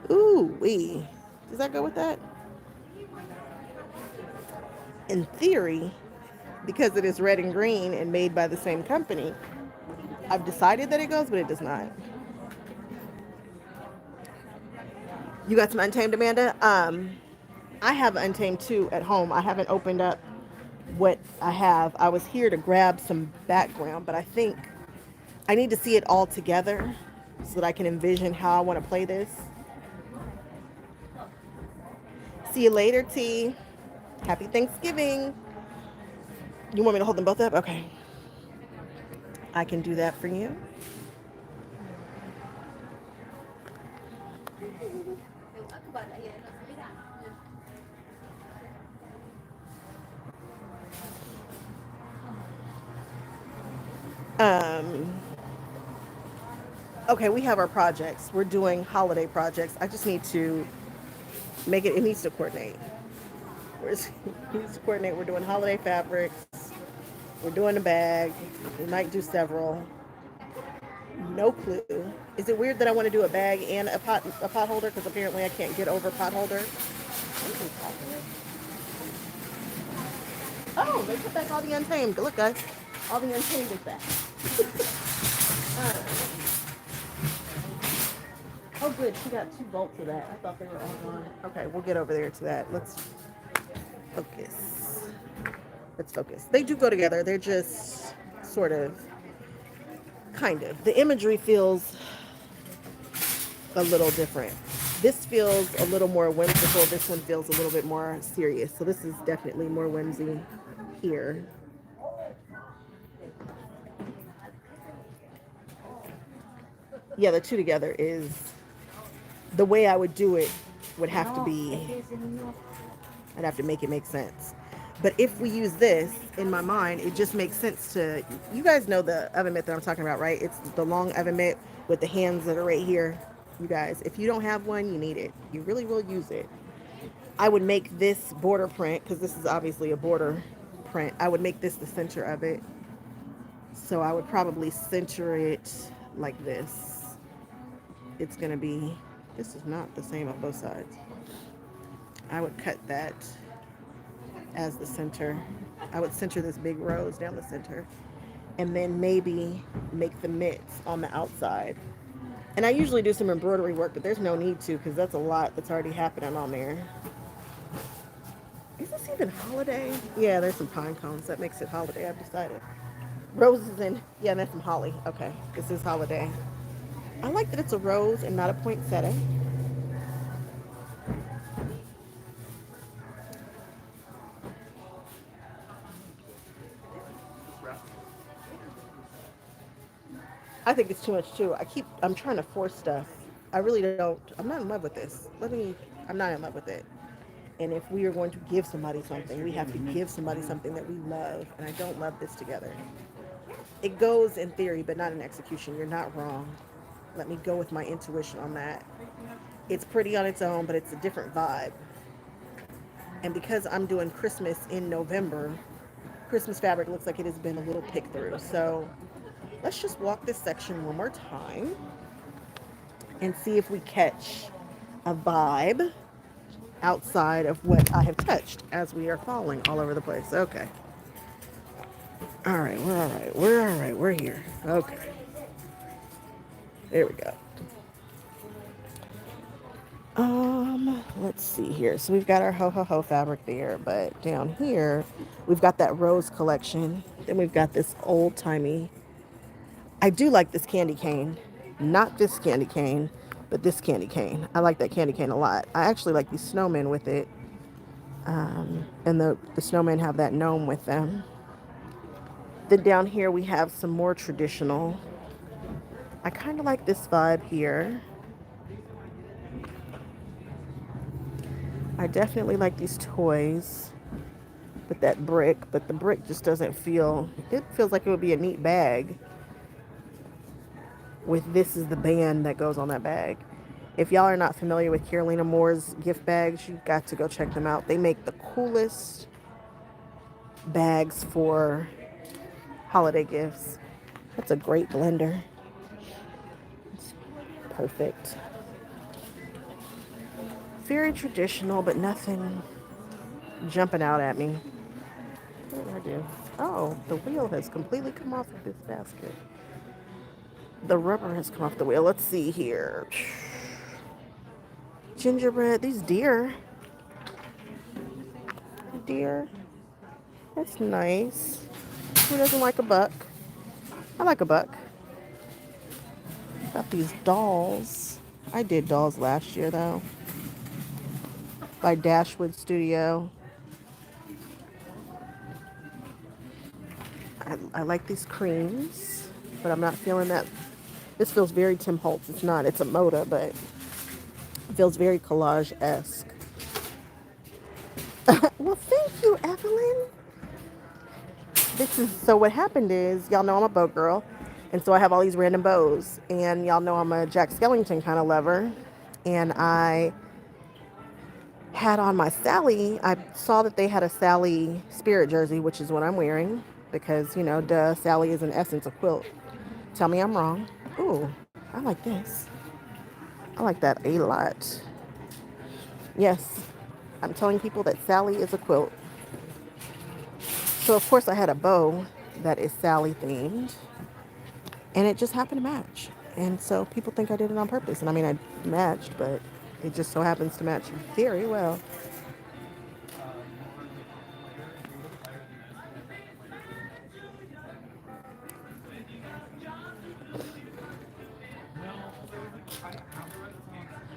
Ooh, wee. Does that go with that? In theory, because it is red and green and made by the same company, I've decided that it goes, but it does not. You got some Untamed, Amanda? I have Untamed too at home. I haven't opened up what I have. I was here to grab some background, but I think I need to see it all together so that I can envision how I want to play this. See you later, T. Happy Thanksgiving. You want me to hold them both up? Okay. I can do that for you. Okay, we have our projects. We're doing holiday projects. I just need to make it, it needs to coordinate. It needs to coordinate. We're doing holiday fabrics. We're doing a bag. We might do several. No clue. Is it weird that I want to do a bag and a pot holder? Because apparently I can't get over pot holder. Oh, they put back all the Untamed. Look, guys. All the Untamed is back. Oh, good. She got 2 bolts of that. I thought they were all gone. Okay, we'll get over there to that. Let's focus. Let's focus. They do go together. They're just sort of, kind of. The imagery feels a little different. This feels a little more whimsical. This one feels a little bit more serious. So this is definitely more whimsy here. Yeah, the two together is the way I would do it would have to be, I'd have to make it make sense. But if we use this, in my mind, it just makes sense to, you guys know the oven mitt that I'm talking about, right? It's the long oven mitt with the hands that are right here. You guys, if you don't have one, you need it. You really will use it. I would make this border print, because this is obviously a border print. I would make this the center of it. So I would probably center it like this. It's going to be, this is not the same on both sides. I would cut that as the center. I would center this big rose down the center. And then maybe make the mitts on the outside. And I usually do some embroidery work, but there's no need to because that's a lot that's already happening on there. Is this even holiday? Yeah, there's some pine cones. That makes it holiday, I've decided. Roses and, yeah, that's some holly. Okay, this is holiday. I like that it's a rose and not a poinsettia. I think it's too much too. I'm trying to force stuff. I really don't, I'm not in love with this. I'm not in love with it. And if we are going to give somebody something, we have to give somebody something that we love. And I don't love this together. It goes in theory, but not in execution. You're not wrong. Let me go with my intuition on that. It's pretty on its own, but it's a different vibe. And because I'm doing Christmas in November, Christmas fabric looks like it has been a little picked through. So let's just walk this section one more time and see if we catch a vibe outside of what I have touched as we are falling all over the place. Okay. All right, we're all right. We're all right. We're here. Okay. There we go. Let's see here. So we've got our ho ho ho fabric there, but down here we've got that rose collection. Then we've got this old timey. I do like this candy cane, not this candy cane, but this candy cane. I like that candy cane a lot. I actually like these snowmen with it, and the snowmen have that gnome with them. Then down here we have some more traditional. I kind of like this vibe here. I definitely like these toys with that brick, but the brick just doesn't feel, it feels like it would be a neat bag with this is the band that goes on that bag. If y'all are not familiar with Carolina Moore's gift bags, you've got to go check them out. They make the coolest bags for holiday gifts. That's a great blender. It's perfect. Very traditional, but nothing jumping out at me. What did I do? Oh, the wheel has completely come off of this basket. The rubber has come off the wheel. Let's see here. Gingerbread. These deer. Deer. That's nice. Who doesn't like a buck? I like a buck. Got these dolls. I did dolls last year though. By Dashwood Studio. I like these creams, but I'm not feeling that. This feels very Tim Holtz. It's not. It's a Moda, but it feels very collage-esque. Well, thank you, Evelyn. So what happened is, y'all know I'm a bow girl, and so I have all these random bows, and y'all know I'm a Jack Skellington kind of lover, and I had on my Sally. I saw that they had a Sally Spirit jersey, which is what I'm wearing, because, you know, duh, Sally is in essence a quilt. Tell me I'm wrong. Ooh, I like this. I like that a lot. Yes, I'm telling people that Sally is a quilt. So of course I had a bow that is Sally themed, and it just happened to match. And so people think I did it on purpose. And I mean, I matched, but it just so happens to match very well.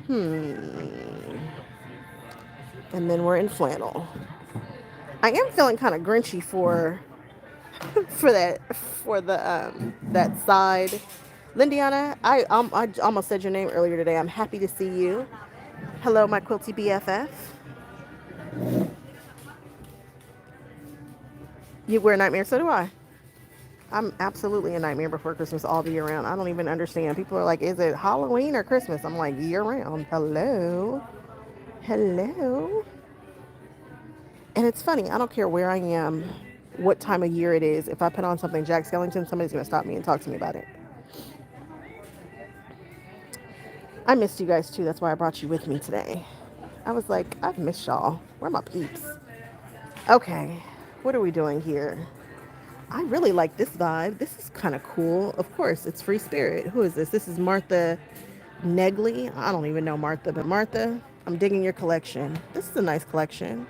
And then we're in flannel. I am feeling kind of grinchy for that side. Lindiana, I almost said your name earlier today. I'm happy to see you. Hello, my quilty BFF. You wear nightmare, so do I. I'm absolutely a nightmare before Christmas all the year round. I don't even understand. People are like, is it Halloween or Christmas? I'm like, year round. Hello. Hello. And it's funny, I don't care where I am, what time of year it is. If I put on something Jack Skellington, somebody's going to stop me and talk to me about it. I missed you guys too. That's why I brought you with me today. I was like, I've missed y'all. Where are my peeps? Okay, what are we doing here? I really like this vibe. This is kind of cool. Of course, it's Free Spirit. Who is this? This is Martha Negley. I don't even know Martha, but Martha, I'm digging your collection. This is a nice collection.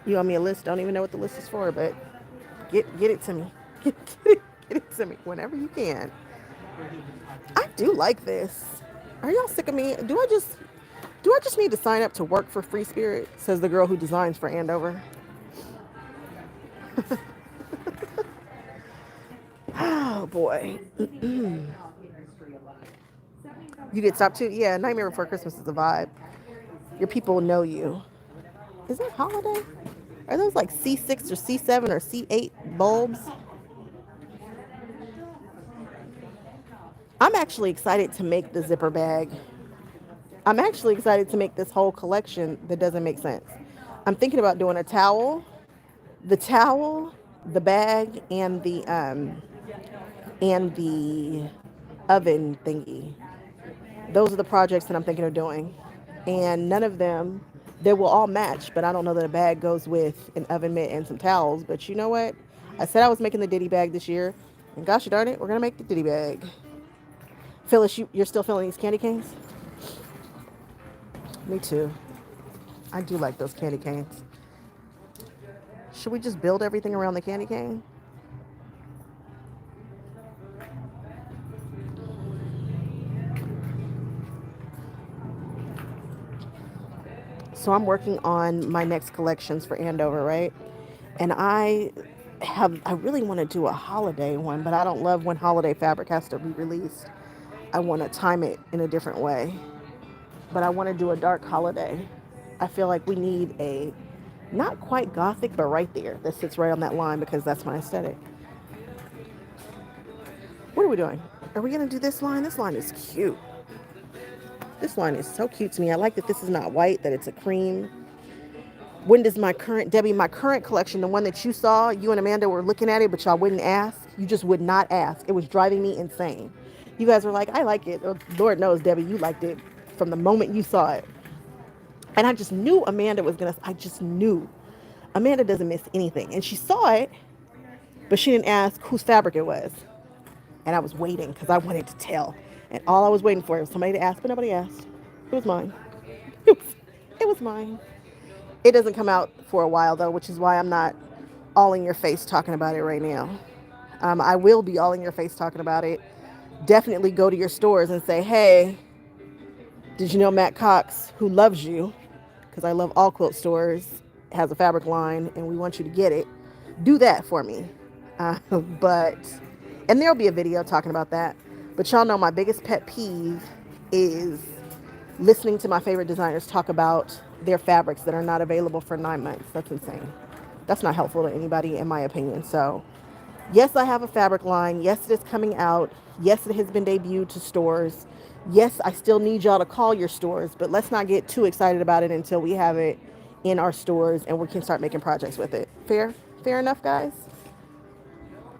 You owe me a list. Don't even know what the list is for, but get it to me. Get it to me whenever you can. I do like this. Are y'all sick of me? Do I just need to sign up to work for Free Spirit? Says the girl who designs for Andover. Oh boy. You get stopped too? Yeah, Nightmare Before Christmas is a vibe. Your people know you. Is that holiday? Are those like C6 or C7 or C8 bulbs? I'm actually excited to make the zipper bag. I'm actually excited to make this whole collection that doesn't make sense. I'm thinking about doing the towel, the bag, and the oven thingy. Those are the projects that I'm thinking of doing. And none of them, they will all match, but I don't know that a bag goes with an oven mitt and some towels. But you know what? I said I was making the ditty bag this year, and gosh darn it, we're gonna make the ditty bag. Phyllis, you're still feeling these candy canes? Me too. I do like those candy canes. Should we just build everything around the candy cane? So I'm working on my next collections for Andover, right? And I really want to do a holiday one, but I don't love when holiday fabric has to be released. I want to time it in a different way. But I want to do a dark holiday. I feel like we need a not quite gothic, but right there. That sits right on that line because that's my aesthetic. What are we doing? Are we going to do this line? This line is cute. This line is so cute to me. I like that this is not white, that it's a cream. When does my current collection, the one that you saw, you and Amanda were looking at it, but y'all wouldn't ask. You just would not ask. It was driving me insane. You guys were like, I like it. Oh, Lord knows, Debbie, you liked it from the moment you saw it. And I just knew I just knew. Amanda doesn't miss anything. And she saw it, but she didn't ask whose fabric it was. And I was waiting because I wanted to tell. And all I was waiting for was somebody to ask, but nobody asked. It was mine. It was mine. It doesn't come out for a while though, which is why I'm not all in your face talking about it right now. I will be all in your face talking about it. Definitely go to your stores and say, hey, did you know Matt Cox, who loves you, because I love all quilt stores, has a fabric line and we want you to get it. Do that for me. But, and there'll be a video talking about that. But y'all know my biggest pet peeve is listening to my favorite designers talk about their fabrics that are not available for 9 months. That's insane. That's not helpful to anybody, in my opinion. So, yes, I have a fabric line. Yes, it is coming out. Yes, it has been debuted to stores. Yes, I still need y'all to call your stores, but let's not get too excited about it until we have it in our stores and we can start making projects with it. Fair? Fair enough, guys?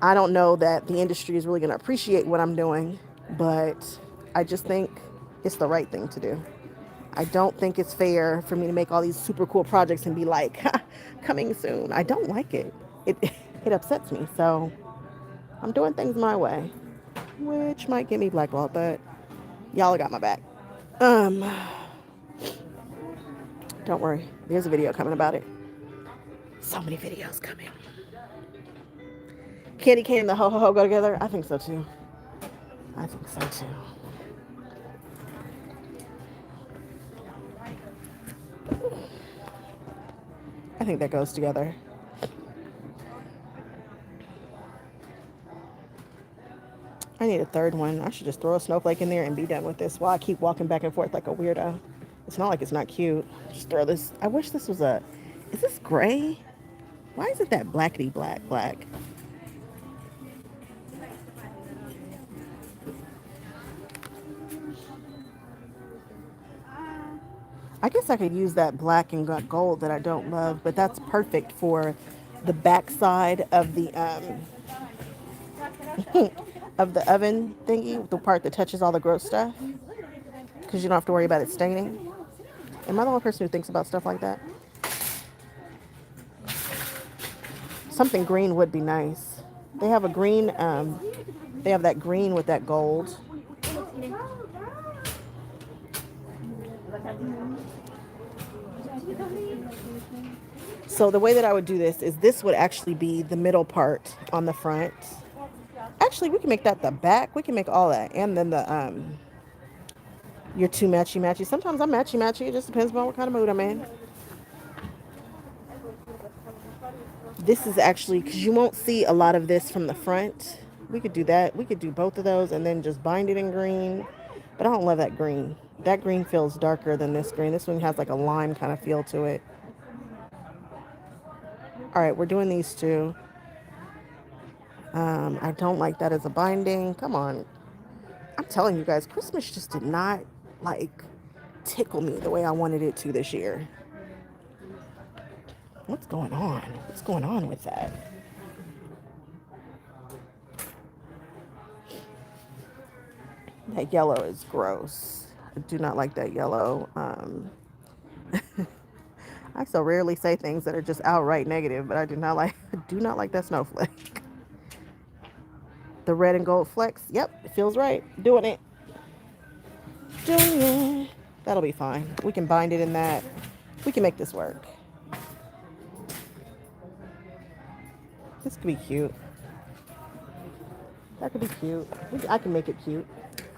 I don't know that the industry is really going to appreciate what I'm doing, but I just think it's the right thing to do. I don't think it's fair for me to make all these super cool projects and be like, coming soon. I don't like it. It upsets me. So I'm doing things my way, which might get me blackballed, but y'all got my back. Don't worry. There's a video coming about it. So many videos coming. Candy cane and the ho ho ho go together? I think so too. I think so too. I think that goes together. I need a third one. I should just throw a snowflake in there and be done with this while I keep walking back and forth like a weirdo. It's not like it's not cute. Just throw this. I wish this was a. Is this gray? Why is it that blackety black? I guess I could use that black and gold that I don't love, but that's perfect for the back side of the of the oven thingy, the part that touches all the gross stuff, because you don't have to worry about it staining. Am I the only person who thinks about stuff like that? Something green would be nice. They have a green, they have that green with that gold. So the way that I would do this would actually be the middle part on the front. Actually, we can make that the back. We can make all that. And then the, your two matchy. Sometimes I'm matchy. It just depends on what kind of mood I'm in. This is actually, because you won't see a lot of this from the front. We could do that. We could do both of those and then just bind it in green. But I don't love that green. That green feels darker than this green. This one has like a lime kind of feel to it. All right, we're doing these two. I don't like that as a binding. Come on. I'm telling you guys, Christmas just did not like tickle me the way I wanted it to this year. What's going on? What's going on with that? That yellow is gross. I do not like that yellow. I so rarely say things that are just outright negative, but I do not like that snowflake. The red and gold flecks. Yep, it feels right. Doing it. Doing it. That'll be fine. We can bind it in that. We can make this work. This could be cute. That could be cute. I can make it cute.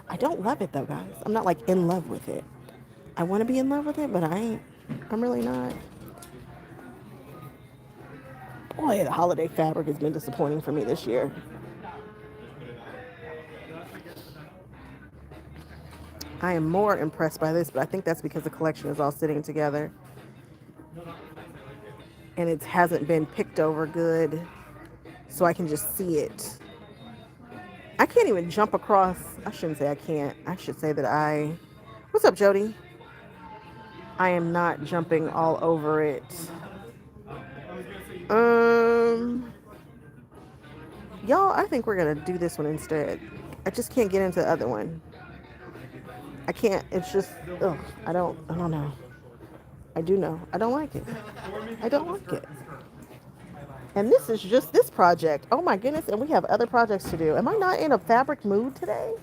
I don't love it though, guys. I'm not like in love with it. I want to be in love with it, but I ain't. I'm really not. Boy, the holiday fabric has been disappointing for me this year. I am more impressed by this, but I think that's because the collection is all sitting together and it hasn't been picked over good, so I can just see it. I can't even jump across. I shouldn't say I can't. I should say that I. What's up, Jody? I am not jumping all over it. Um, y'all, I think we're gonna do this one instead. I just can't get into the other one. I can't. It's just, ugh. I don't know. I do know. I don't like it. I don't like it. And this is just this project. Oh my goodness. And we have other projects to do. Am I not in a fabric mood today?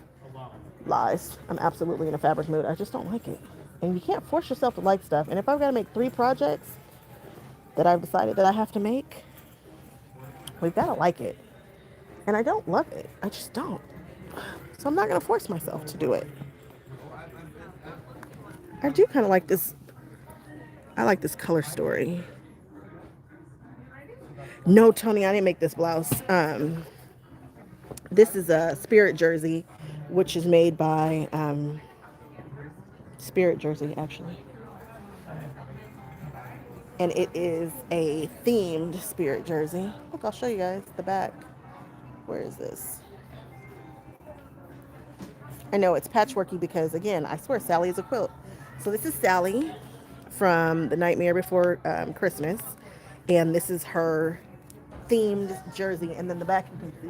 Lies. I'm absolutely in a fabric mood. I just don't like it. And you can't force yourself to like stuff. And if I've got to make 3 projects that I've decided that I have to make, we've got to like it. And I don't love it. I just don't. So I'm not going to force myself to do it. I do kind of like this. I like this color story. No, Tony, I didn't make this blouse. This is a Spirit jersey, which is made by Spirit jersey, actually. And it is a themed Spirit jersey. Look, I'll show you guys the back. Where is this? I know it's patchworky because, again, I swear Sally is a quilt. So this is Sally from The Nightmare Before Christmas. And this is her themed jersey. And then the back you can see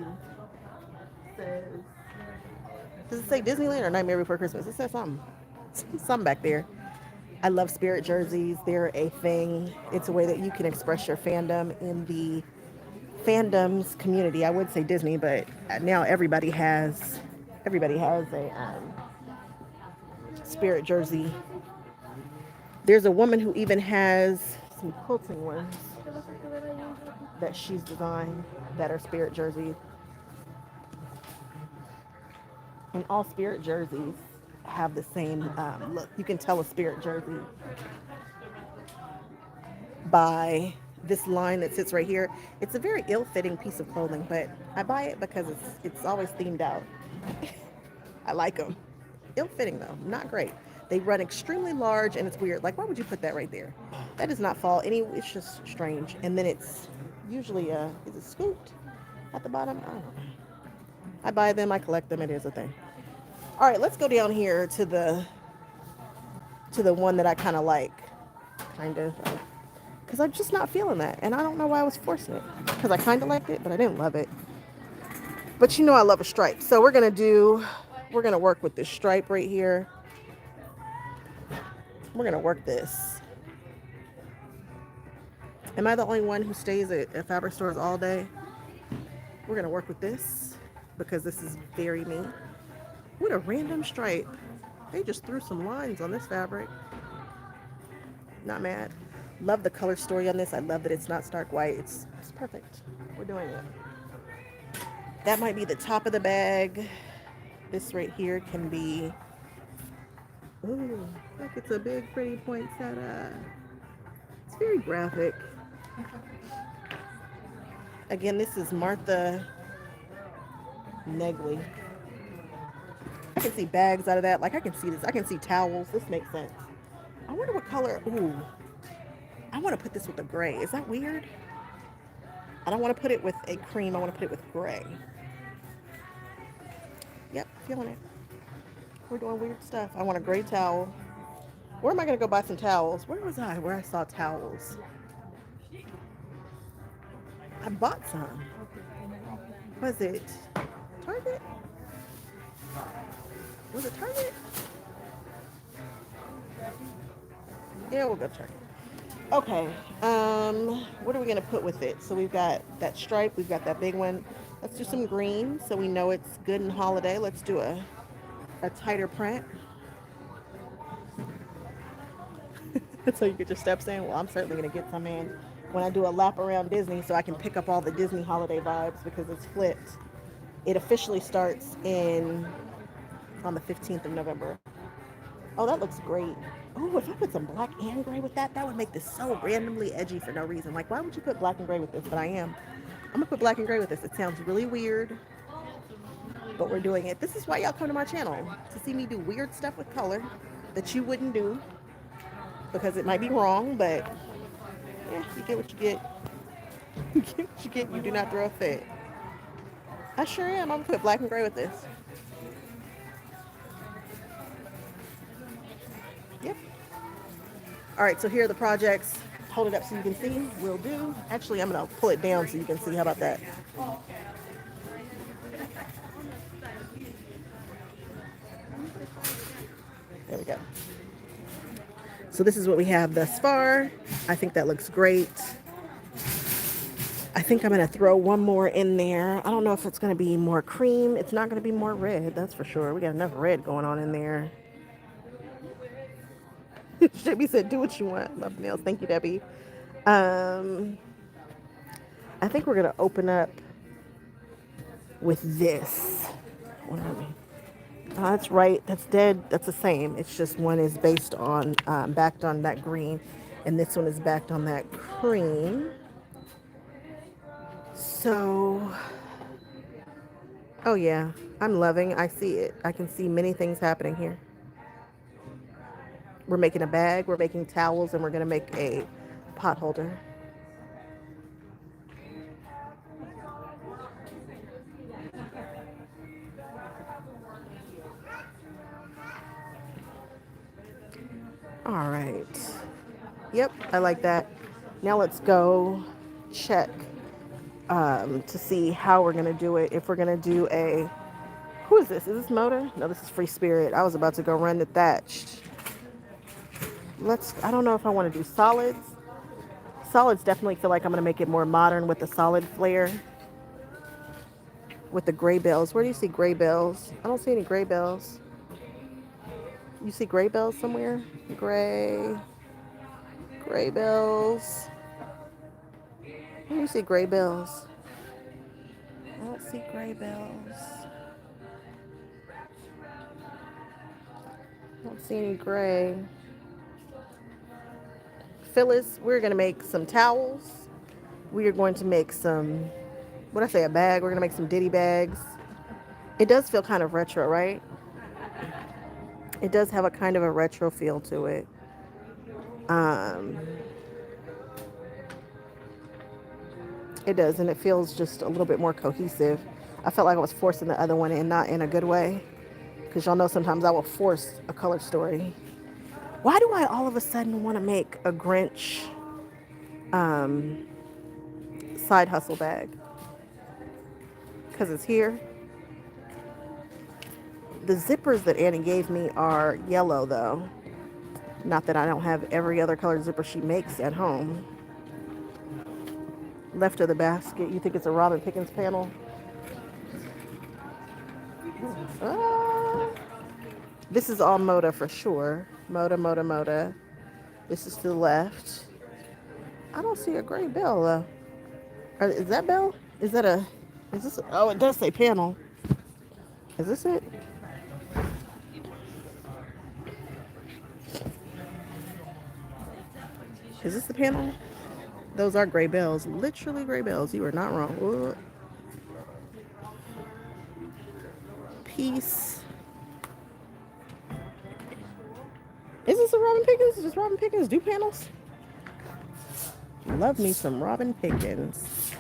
says, does it say Disneyland or Nightmare Before Christmas? It says something. Something back there. I love Spirit jerseys. They're a thing. It's a way that you can express your fandom in the fandoms community. I would say Disney, but now everybody has a Spirit jersey. There's a woman who even has some quilting ones that she's designed that are Spirit jerseys. And all Spirit jerseys have the same look. You can tell a Spirit jersey by this line that sits right here. It's a very ill-fitting piece of clothing, but I buy it because it's always themed out. I like them. Ill-fitting though, not great. They run extremely large and it's weird. Like, why would you put that right there? That does not fall any. It's just strange. And then it's usually is it scooped at the bottom? I don't know. I buy them. I collect them. It is a thing. All right, let's go down here to the one that I kind of like, kind of, because I'm just not feeling that, and I don't know why I was forcing it. Because I kind of liked it, but I didn't love it. But you know I love a stripe, so we're gonna work with this stripe right here. We're gonna work this. Am I the only one who stays at fabric stores all day? We're gonna work with this because this is very me. What a random stripe. They just threw some lines on this fabric. Not mad. Love the color story on this. I love that it's not stark white. It's perfect. We're doing it. That might be the top of the bag. This right here can be, ooh, look, it's a big pretty poinsettia. It's very graphic. Again, this is Martha Negley. I can see bags out of that. Like, I can see this. I can see towels. This makes sense. I wonder what color. Ooh, I want to put this with a gray. Is that weird? I don't want to put it with a cream. I want to put it with gray. Yep, feeling it. We're doing weird stuff. I want a gray towel. Where am I going to go buy some towels? Where was I? Where I saw towels. I bought some. Was it Target? Was it Target? Yeah, we'll go Target. Okay. What are we gonna put with it? So we've got that stripe. We've got that big one. Let's do some green so we know it's good and holiday. Let's do a tighter print. So you get your steps in. Well, I'm certainly gonna get some in when I do a lap around Disney so I can pick up all the Disney holiday vibes because it's flipped. It officially starts on the 15th of November. Oh, that looks great. Oh, if I put some black and gray with that, that would make this so randomly edgy for no reason. Like, why would you put black and gray with this? But I am. I'm gonna put black and gray with this. It sounds really weird, but we're doing it. This is why y'all come to my channel, to see me do weird stuff with color that you wouldn't do because it might be wrong, but yeah, you get what you get. You get what you get. You do not throw a fit. I sure am. I'm gonna put black and gray with this. Yep. All right, so here are the projects. Hold it up so you can see. Will do. Actually, I'm going to pull it down so you can see. How about that? There we go. So this is what we have thus far. I think that looks great. I think I'm going to throw one more in there. I don't know if it's going to be more cream. It's not going to be more red, that's for sure. We got enough red going on in there. Debbie said, do what you want. Love nails. Thank you, Debbie. I think we're going to open up with this. What are we? Oh, that's right. That's dead. That's the same. It's just one is based on, backed on that green, and this one is backed on that cream. So, oh yeah, I'm loving. I see it. I can see many things happening here. We're making a bag, we're making towels, and we're going to make a pot holder. All right. Yep, I like that. Now let's go check to see how we're going to do it. If we're going to do a, who is this? Is this Moda? No, this is Free Spirit. I was about to go run the thatched. I don't know if I want to do solids. Solids definitely feel like I'm going to make it more modern with the solid flare. With the gray bells. Where do you see gray bells? I don't see any gray bells. You see gray bells somewhere? Gray bells. Where do you see gray bells? I don't see gray bells. I don't see any gray. Phyllis, we're going to make some towels. We are going to make some, what I say, a bag. We're going to make some ditty bags. It does feel kind of retro, right? It does have a kind of a retro feel to it. Um, it does, and it feels just a little bit more cohesive. I felt like I was forcing the other one and not in a good way. Because y'all know sometimes I will force a color story. Why do I all of a sudden want to make a Grinch um, side hustle bag? Because it's here. The zippers that Annie gave me are yellow though. Not that I don't have every other color zipper she makes at home. Left of the basket. You think it's a Robin Pickens panel? Ah. This is all Moda for sure. Moda, Moda, Moda. This is to the left. I don't see a gray bell though. Is that bell? Is that a... Is this... Oh, it does say panel. Is this it? Is this the panel? Those are gray bells. Literally gray bells. You are not wrong. Ooh. Peace. Is this a Robin Pickens? Does Robin Pickens do panels? Love me some Robin Pickens.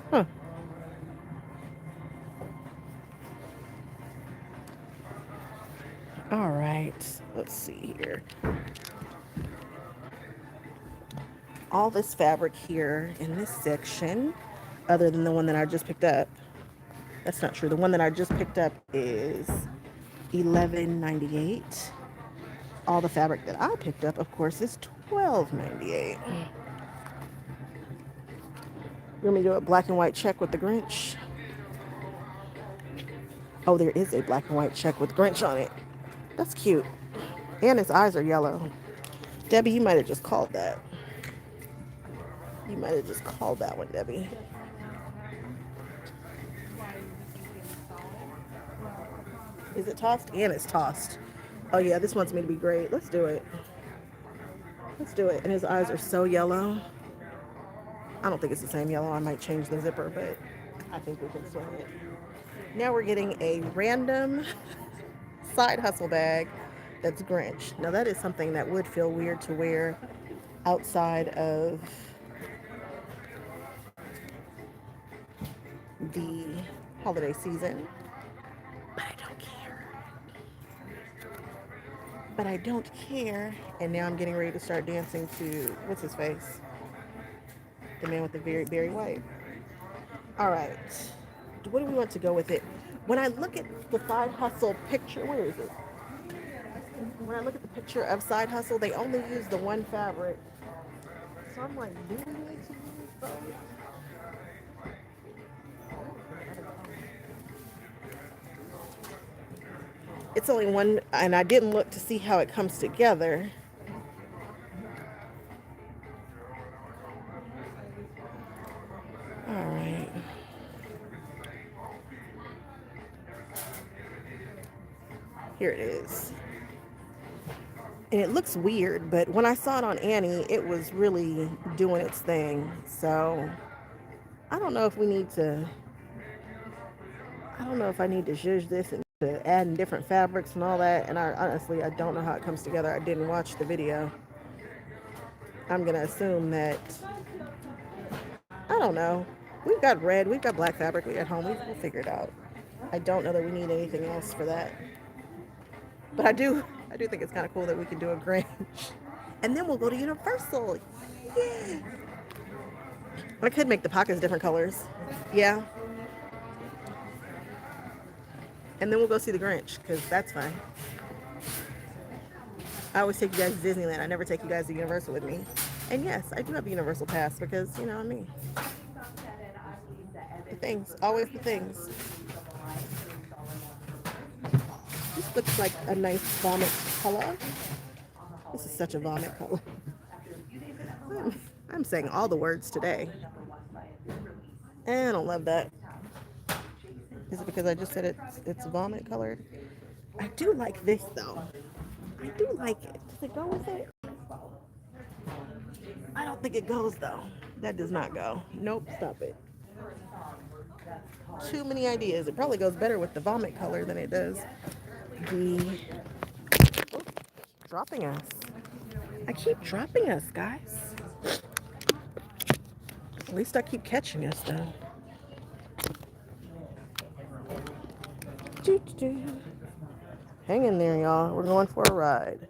Huh. All right. Let's see here. All this fabric here in this section, other than the one that I just picked up. That's not true. The one that I just picked up is $11.98. All the fabric that I picked up, of course, is $12.98. You want me to do a black and white check with the Grinch? Oh, there is a black and white check with Grinch on it. That's cute. And his eyes are yellow. Debbie, you might have just called that. You might have just called that one, Debbie. Is it tossed? And it's tossed. Oh yeah, this wants me to be great. Let's do it. Let's do it. And his eyes are so yellow. I don't think it's the same yellow. I might change the zipper, but I think we can swing it. Now we're getting a random side hustle bag that's Grinch. Now that is something that would feel weird to wear outside of the holiday season. But I don't care. But I don't care. And now I'm getting ready to start dancing to, what's his face? The man with the very white. All right. What do we want to go with it? When I look at the side hustle picture, where is it? When I look at the picture of side hustle, they only use the one fabric. So I'm like, do we need to use both? It's only one, and I didn't look to see how it comes together. All right. Here it is. And it looks weird, but when I saw it on Annie, it was really doing its thing. So I don't know if we need to, I don't know if I need to zhuzh this and to add in different fabrics and all that. And I honestly, I don't know how it comes together. I didn't watch the video. I'm going to assume that, I don't know. We've got red, we've got black fabric at home. We'll figure it out. I don't know that we need anything else for that. But I do think it's kind of cool that we can do a Grinch. And then we'll go to Universal. Yay! I could make the pockets different colors. Yeah. And then we'll go see the Grinch, because that's fine. I always take you guys to Disneyland. I never take you guys to Universal with me. And yes, I do have a Universal pass because, you know what I mean. The things. Always the things. This looks like a nice vomit color. This is such a vomit color. I'm saying all the words today. And I don't love that. Is it because I just said it's vomit colored? I do like this though. I do like it. Does it go with it? I don't think it goes though. That does not go. Nope, stop it. Too many ideas. It probably goes better with the vomit color than it does the oh, dropping us. I keep dropping us, guys. At least I keep catching us though. Doo-doo-doo. Hang in there, y'all. We're going for a ride.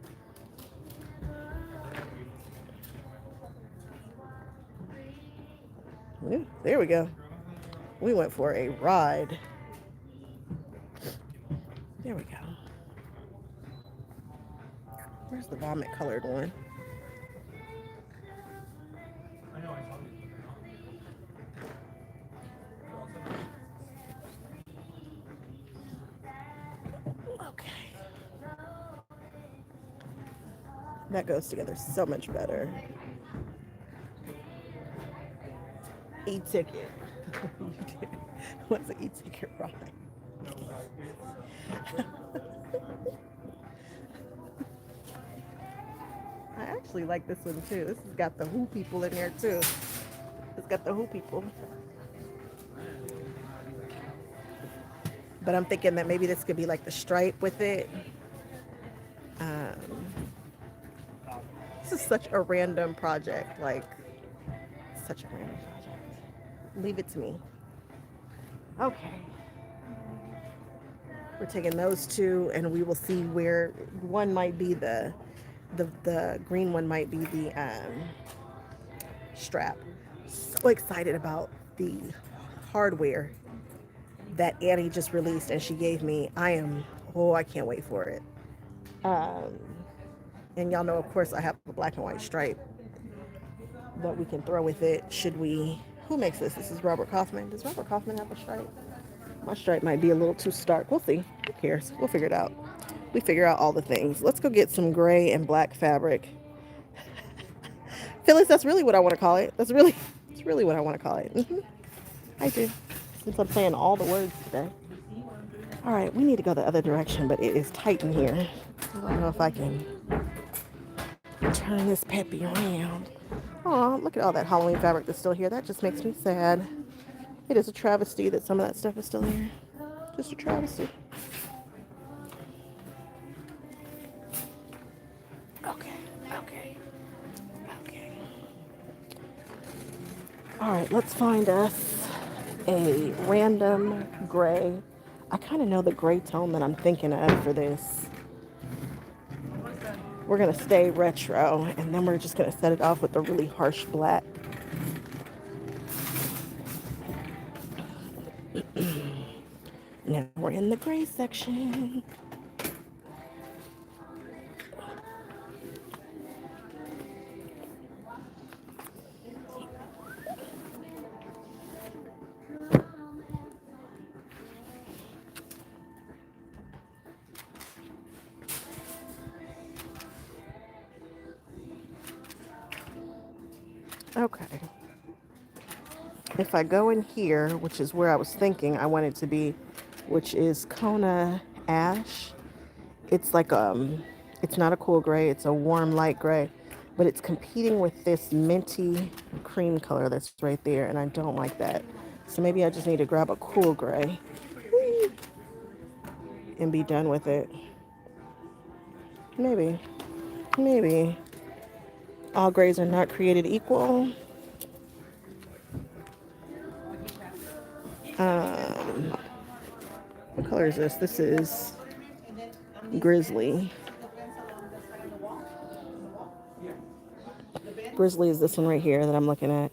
Ooh, there we go. We went for a ride. There we go. Where's the vomit colored one? Okay. That goes together so much better. E-ticket. What's an e-ticket ride? I actually like this one too. This has got the Who people in there too. It's got the Who people. But I'm thinking that maybe this could be like the stripe with it. Um, this is such a random project. Like, such a random project. Leave it to me. Okay. We're taking those two and we will see where one might be the green one might be the strap. So excited about the hardware that Annie just released and she gave me. I can't wait for it. And y'all know, of course, I have a black and white stripe that we can throw with it. Who makes this? This is Robert Kaufman. Does Robert Kaufman have a stripe? My stripe might be a little too stark. We'll see. Who cares? We'll figure it out. We figure out all the things. Let's go get some gray and black fabric. Phyllis, that's really what I want to call it. It's really what I want to call it. I do. Since I'm saying all the words today. All right, we need to go the other direction, but it is tight in here. I don't know if I can turn this peppy around. Oh, look at all that Halloween fabric that's still here. That just makes me sad. It is a travesty that some of that stuff is still here. Just a travesty. Okay. All right, let's find us a random gray. I kind of know the gray tone that I'm thinking of for this. We're going to stay retro, and then we're just going to set it off with a really harsh black. Now we're in the gray section. Okay. If I go in here, which is where I was thinking I want it to be, which is Kona Ash. It's like it's not a cool gray, it's a warm light gray, but it's competing with this minty cream color that's right there, and I don't like that. So maybe I just need to grab a cool gray and be done with it. Maybe. All grays are not created equal. What color is this? This is Grizzly. Grizzly is this one right here that I'm looking at.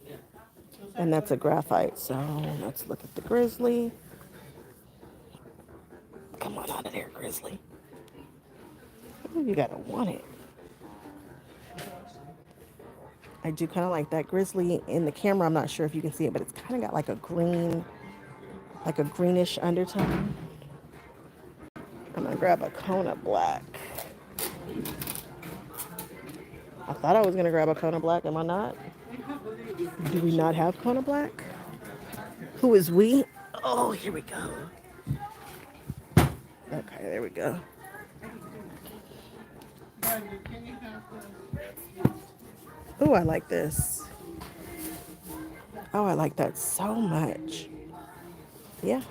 And that's a graphite. So let's look at the Grizzly. Come on out of there, Grizzly. Ooh, you gotta want it. I do kind of like that Grizzly in the camera. I'm not sure if you can see it, but it's kind of got like a green, like a greenish undertone. I'm gonna grab a Kona Black. I thought I was gonna grab a Kona Black. Am I not? Do we not have Kona Black? Who is we? Oh, here we go. Okay, there we go. Oh, I like this. Oh, I like that so much. Yeah.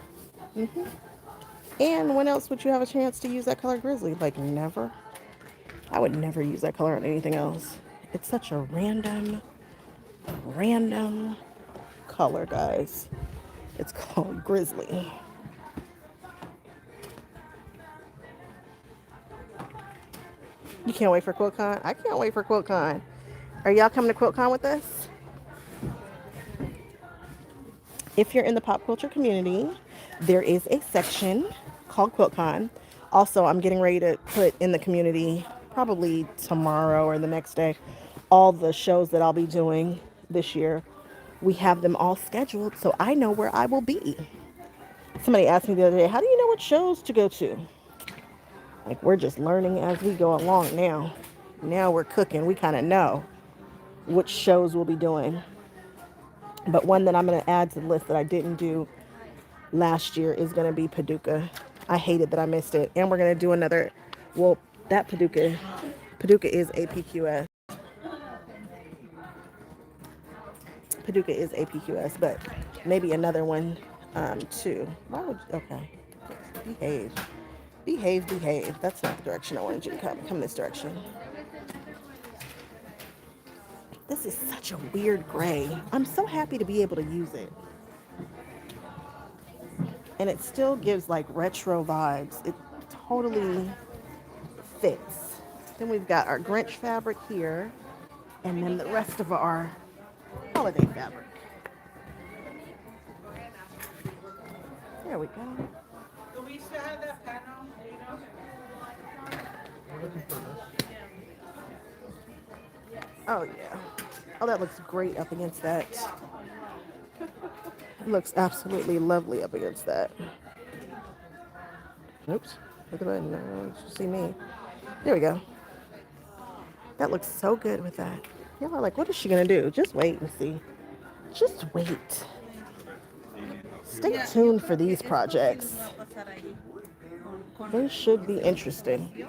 And when else would you have a chance to use that color grizzly? Like never. I would never use that color on anything else. It's such a random color, guys. It's called grizzly. You can't wait for QuiltCon? I can't wait for QuiltCon. Are y'all coming to QuiltCon with us? If you're in the pop culture community, there is a section called QuiltCon. Also, I'm getting ready to put in the community probably tomorrow or the next day all the shows that I'll be doing this year. We have them all scheduled, so I know where I will be. Somebody asked me the other day, how do you know what shows to go to? Like, we're just learning as we go along now. Now we're cooking. We kind of know which shows we'll be doing. But one that I'm going to add to the list that I didn't do last year is going to be Paducah. I hated that I missed it. And we're going to do another, well, that Paducah is APQS. Paducah is APQS, but maybe another one too. Why would, okay. Behave. Behave. That's not the direction I wanted you to come. Come this direction. This is such a weird gray. I'm so happy to be able to use it. And it still gives like retro vibes. It totally fits. Then we've got our Grinch fabric here. And then the rest of our holiday fabric. There we go. Do we still have that panel? Oh yeah. Oh, that looks great up against that. It looks absolutely lovely up against that. Oops. Look at that. No, you see me. There we go. That looks so good with that. Y'all are like, what is she gonna do? Just wait and see. Just wait. Stay tuned for these projects. They should be interesting.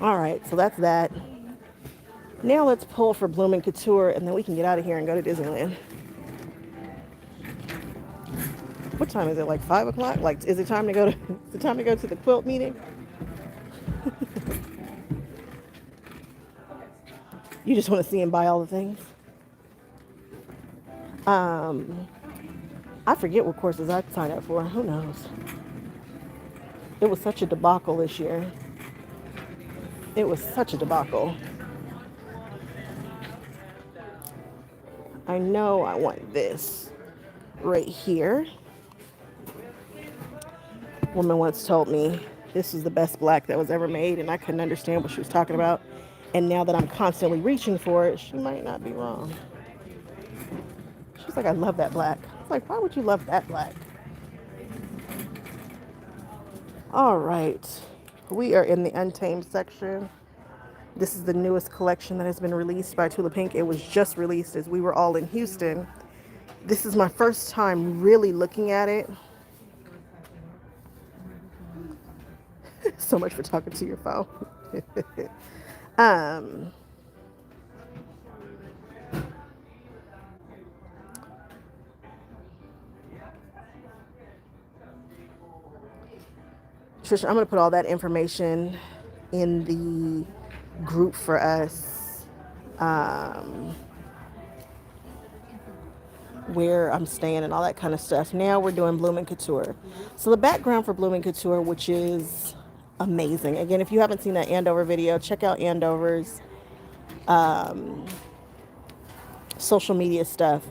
All right, so that's that. Now let's pull for Blooming Couture, and then we can get out of here and go to Disneyland. What time is it? Like 5 o'clock? Like, is it time to go to the quilt meeting? You just want to see him buy all the things. I forget what courses I signed up for. Who knows? It was such a debacle this year. It was such a debacle. I know I want this right here. Woman once told me this was the best black that was ever made, and I couldn't understand what she was talking about. And now that I'm constantly reaching for it, she might not be wrong. She's like, I love that black. I was like, why would you love that black? All right. We are in the Untamed section. This is the newest collection that has been released by Tula Pink. It was just released as we were all in Houston. This is my first time really looking at it. So much for talking to your phone. Trisha, I'm going to put all that information in the group for us, where I'm staying and all that kind of stuff. Now we're doing Blooming Couture. So the background for Blooming Couture, which is amazing. Again, if you haven't seen that Andover video, check out Andover's social media stuff.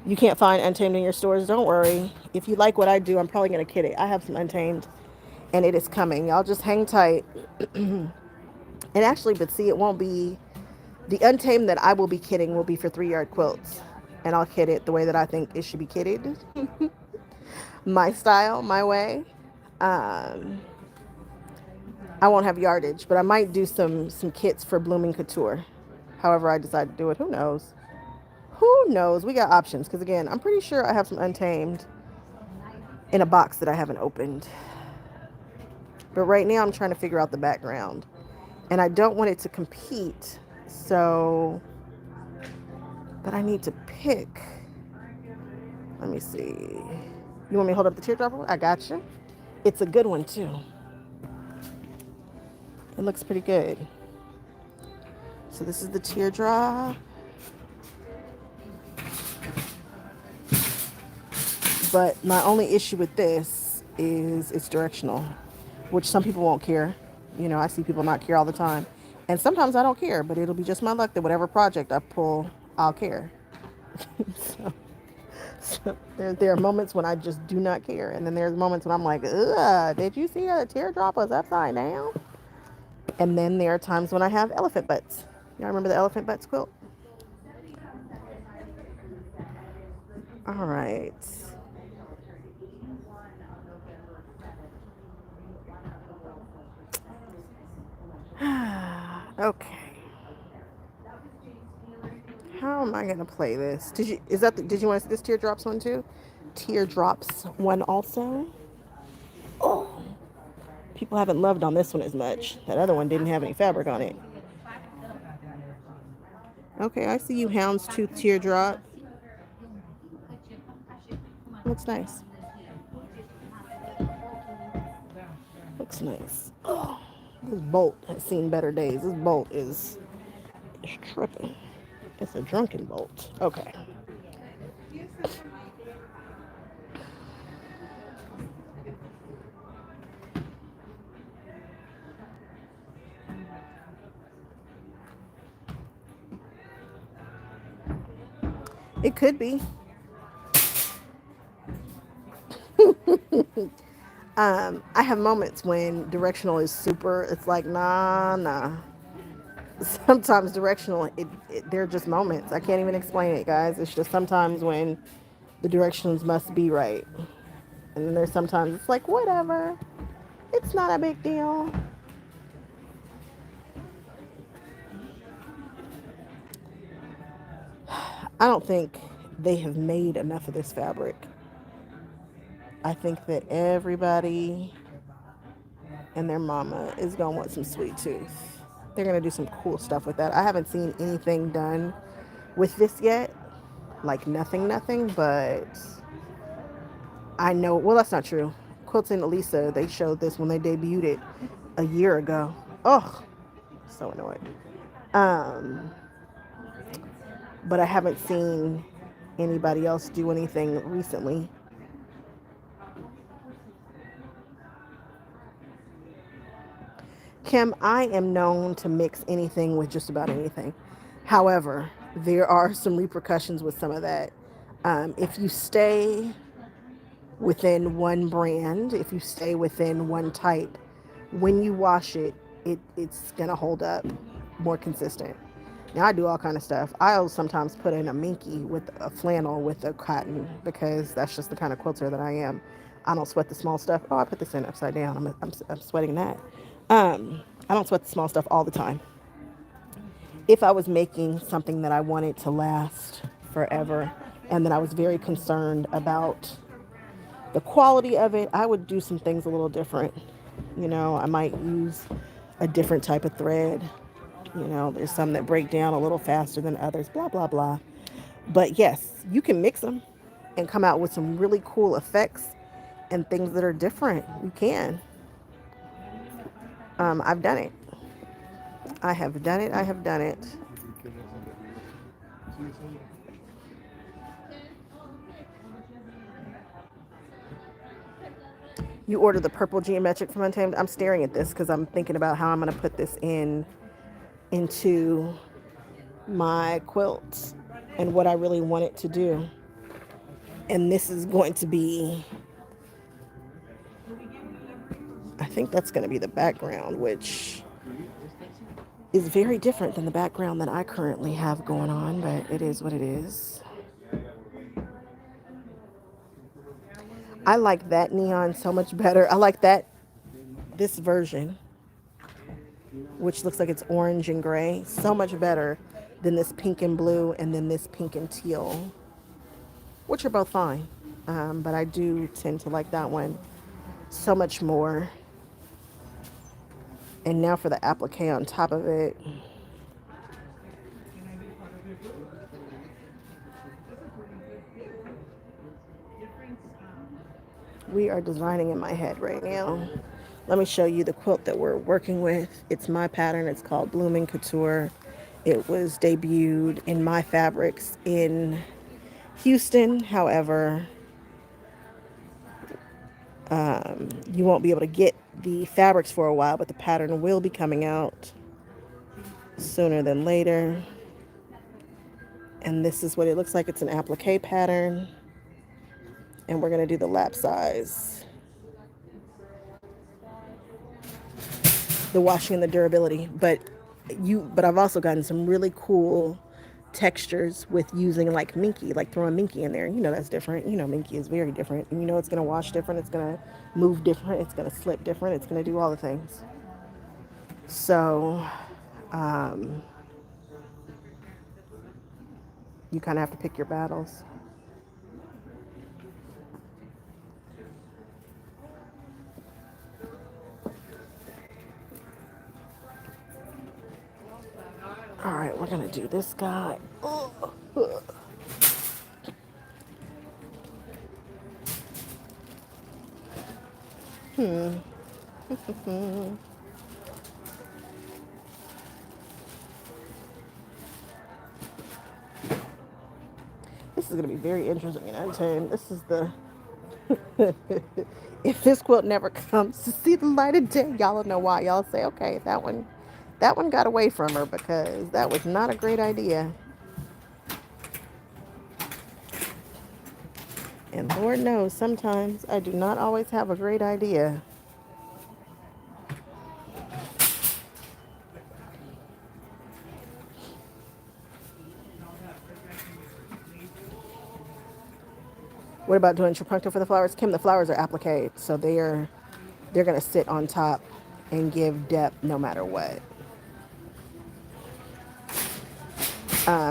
You can't find Untamed in your stores, don't worry. If you like what I do, I'm probably going to kid it. I have some Untamed, and it is coming. Y'all just hang tight. And actually, but see, it won't be... The Untamed that I will be kidding will be for 3-yard quilts. And I'll kid it the way that I think it should be kidded. My style, my way. I won't have yardage, but I might do some kits for Blooming Couture. However I decide to do it, who knows? Who knows? We got options because, again, I'm pretty sure I have some Untamed in a box that I haven't opened. But right now I'm trying to figure out the background. And I don't want it to compete. So, but I need to pick. Let me see. You want me to hold up the teardrop one? I got you. It's a good one too. It looks pretty good. So this is the teardrop. But my only issue with this is it's directional, which some people won't care. You know, I see people not care all the time. And sometimes I don't care, but it'll be just my luck that whatever project I pull, I'll care. so there are moments when I just do not care. And then there's moments when I'm like, ugh, did you see how the teardrop was upside down? And then there are times when I have elephant butts. Y'all remember the elephant butts quilt? All right. Okay. How am I gonna play this? Did you want to see this teardrops one too? Teardrops one also. Oh, people haven't loved on this one as much. That other one didn't have any fabric on it. Okay, I see you, houndstooth teardrop. Looks nice. Looks nice. Oh, this bolt has seen better days. This bolt is tripping. It's a drunken bolt. Okay. It could be. I have moments when directional is super. It's like, nah. Sometimes directional, they're just moments. I can't even explain it, guys. It's just sometimes when the directions must be right. And then there's sometimes it's like, whatever. It's not a big deal. I don't think they have made enough of this fabric. I think that everybody and their mama is going to want some sweet tooth. They're going to do some cool stuff with that. I haven't seen anything done with this yet. Like nothing, but I know, well, that's not true. Quilting Elisa, they showed this when they debuted it a year ago. Oh, so annoyed. But I haven't seen anybody else do anything recently. Kim, I am known to mix anything with just about anything. However, there are some repercussions with some of that. If you stay within one brand, if you stay within one type, when you wash it, it's going to hold up more consistent. Now, I do all kind of stuff. I'll sometimes put in a minky with a flannel with a cotton because that's just the kind of quilter that I am. I don't sweat the small stuff. Oh, I put this in upside down. I'm sweating that. I don't sweat the small stuff all the time. If I was making something that I wanted to last forever and that I was very concerned about the quality of it, I would do some things a little different. You know, I might use a different type of thread. You know, there's some that break down a little faster than others, blah, blah, blah. But yes, you can mix them and come out with some really cool effects and things that are different. You can. I've done it. I have done it. You ordered the purple geometric from Untamed. I'm staring at this because I'm thinking about how I'm going to put this into my quilts and what I really want it to do. And this is going to be, I think that's going to be the background, which is very different than the background that I currently have going on, but it is what it is. I like that neon so much better. I like this version, which looks like it's orange and gray, so much better then this pink and blue, and then this pink and teal, which are both fine. But I do tend to like that one so much more. And now for the applique on top of it. We are designing in my head right now. Let me show you the quilt that we're working with. It's my pattern. It's called Blooming Couture. It was debuted in My Fabrics in Houston. However, you won't be able to get the fabrics for a while, but the pattern will be coming out sooner than later. And this is what it looks like. It's an applique pattern. And we're going to do the lap size, the washing and the durability. But I've also gotten some really cool textures with using like minky, like throwing minky in there. You know that's different. You know minky is very different. And you know it's going to wash different. It's going to move different. It's going to slip different. It's going to do all the things. So you kind of have to pick your battles. All right, we're going to do this guy. This is going to be very interesting. I tell you, this is the if this quilt never comes to see the light of day, y'all will know why. Y'all say, okay, that one got away from her because that was not a great idea. And Lord knows, sometimes I do not always have a great idea. What about doing trapunto for the flowers? Kim, the flowers are appliqued, so they're going to sit on top and give depth no matter what.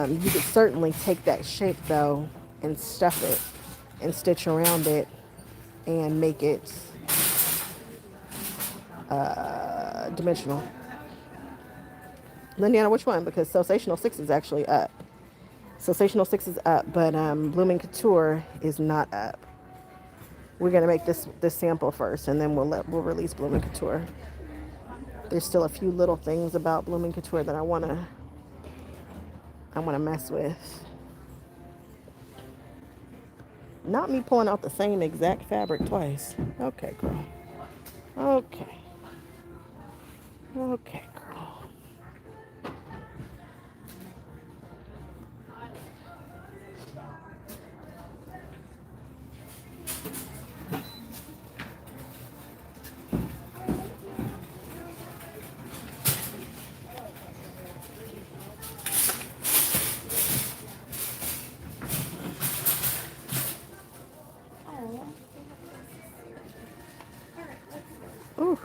You could certainly take that shape, though, and stuff it and stitch around it and make it dimensional. Lindiana, which one? Because Sotional 6 is actually up. Sotional 6 is up, but Blooming Couture is not up. We're gonna make this sample first, and then we'll release Blooming Couture. There's still a few little things about Blooming Couture that I wanna mess with. Not me pulling out the same exact fabric twice. Okay, girl. Okay. Okay, girl. Ooh.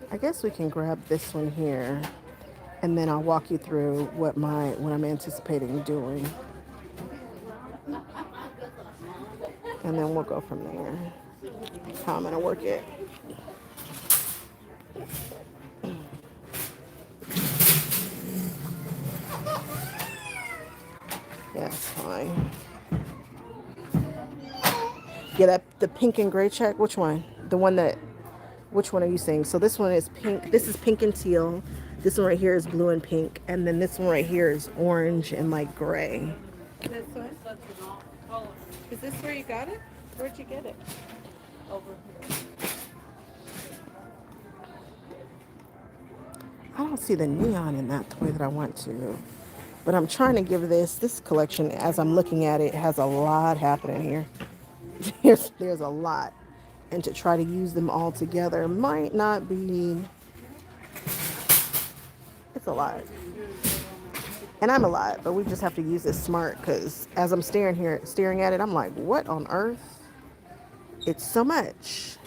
I guess we can grab this one here, and then I'll walk you through what I'm anticipating doing, and then we'll go from there. How I'm gonna work it. Yeah, it's fine. Yeah, the pink and gray check. Which one? Which one are you seeing? So this one is pink. This is pink and teal. This one right here is blue and pink. And then this one right here is orange and like gray. This one? Is this where you got it? Where'd you get it? Over here. I don't see the neon in that the way that I want to. But I'm trying to give this collection, as I'm looking at it, has a lot happening here. There's a lot. And to try to use them all together might not be, it's a lot. And I'm a lot, but we just have to use this smart because as I'm staring at it, I'm like, what on earth? It's so much.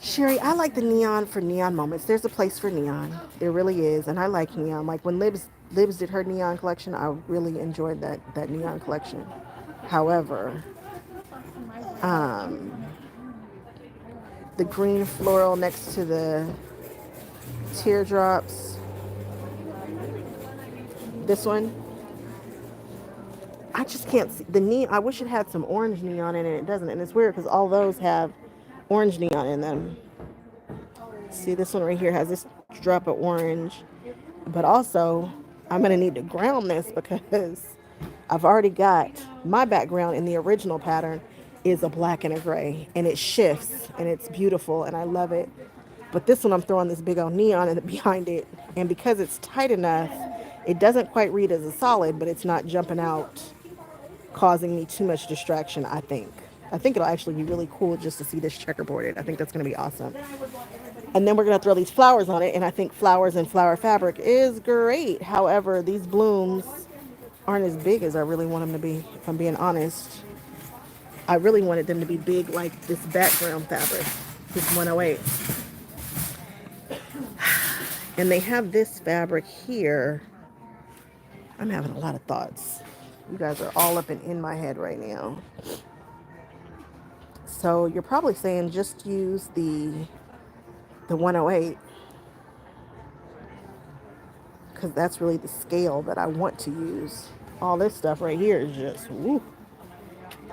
Sherry, I like the neon for neon moments. There's a place for neon. There really is. And I like neon. Like when Libs did her neon collection, I really enjoyed that neon collection. However, um, the green floral next to the teardrops, this one, I just can't see the neon. I wish it had some orange neon in it. It doesn't. And it's weird because all those have orange neon in them. See, this one right here has this drop of orange. But also, I'm going to need to ground this because I've already got my background in the original pattern is a black and a gray. And it shifts and it's beautiful and I love it. But this one, I'm throwing this big old neon behind it. And because it's tight enough, it doesn't quite read as a solid, but it's not jumping out, causing me too much distraction, I think. I think it'll actually be really cool just to see this checkerboarded. I think that's going to be awesome. And then we're going to throw these flowers on it. And I think flowers and flower fabric is great. However, these blooms aren't as big as I really want them to be, if I'm being honest. I really wanted them to be big like this background fabric, this 108. And they have this fabric here. I'm having a lot of thoughts. You guys are all up and in my head right now. So you're probably saying just use the 108 because that's really the scale that I want to use. All this stuff right here is just, woo,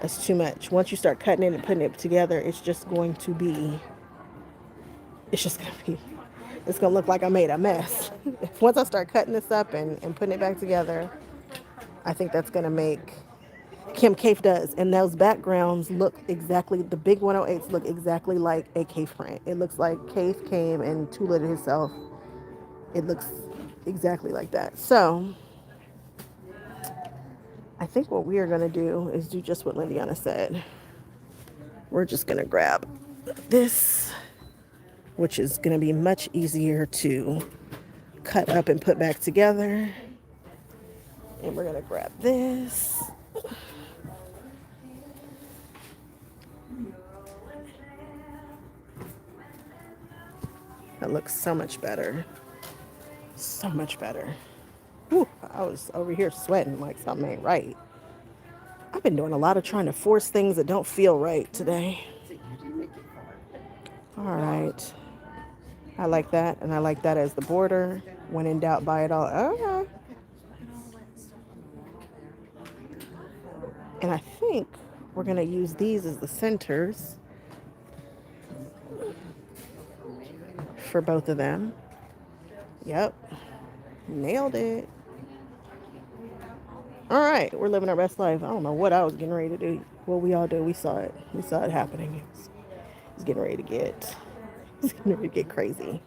that's too much. Once you start cutting it and putting it together, it's just going to be, it's going to look like I made a mess. Once I start cutting this up and putting it back together, I think that's going to make, Kim Cave does. And those backgrounds look exactly, the big 108s look exactly like a Cave print. It looks like Cave came and tooled it himself. It looks exactly like that. So I think what we are going to do is do just what Lindiana said. We're just going to grab this, which is going to be much easier to cut up and put back together. And we're going to grab this. That looks so much better. So much better. Whew, I was over here sweating like something ain't right. I've been doing a lot of trying to force things that don't feel right today. All right. I like that, and I like that as the border. When in doubt, buy it all. Okay. And I think we're going to use these as the centers for both of them. Yep. Nailed it. All right. We're living our best life. I don't know what I was getting ready to do. Well, we all do. We saw it. We saw it happening. It was getting ready to get crazy.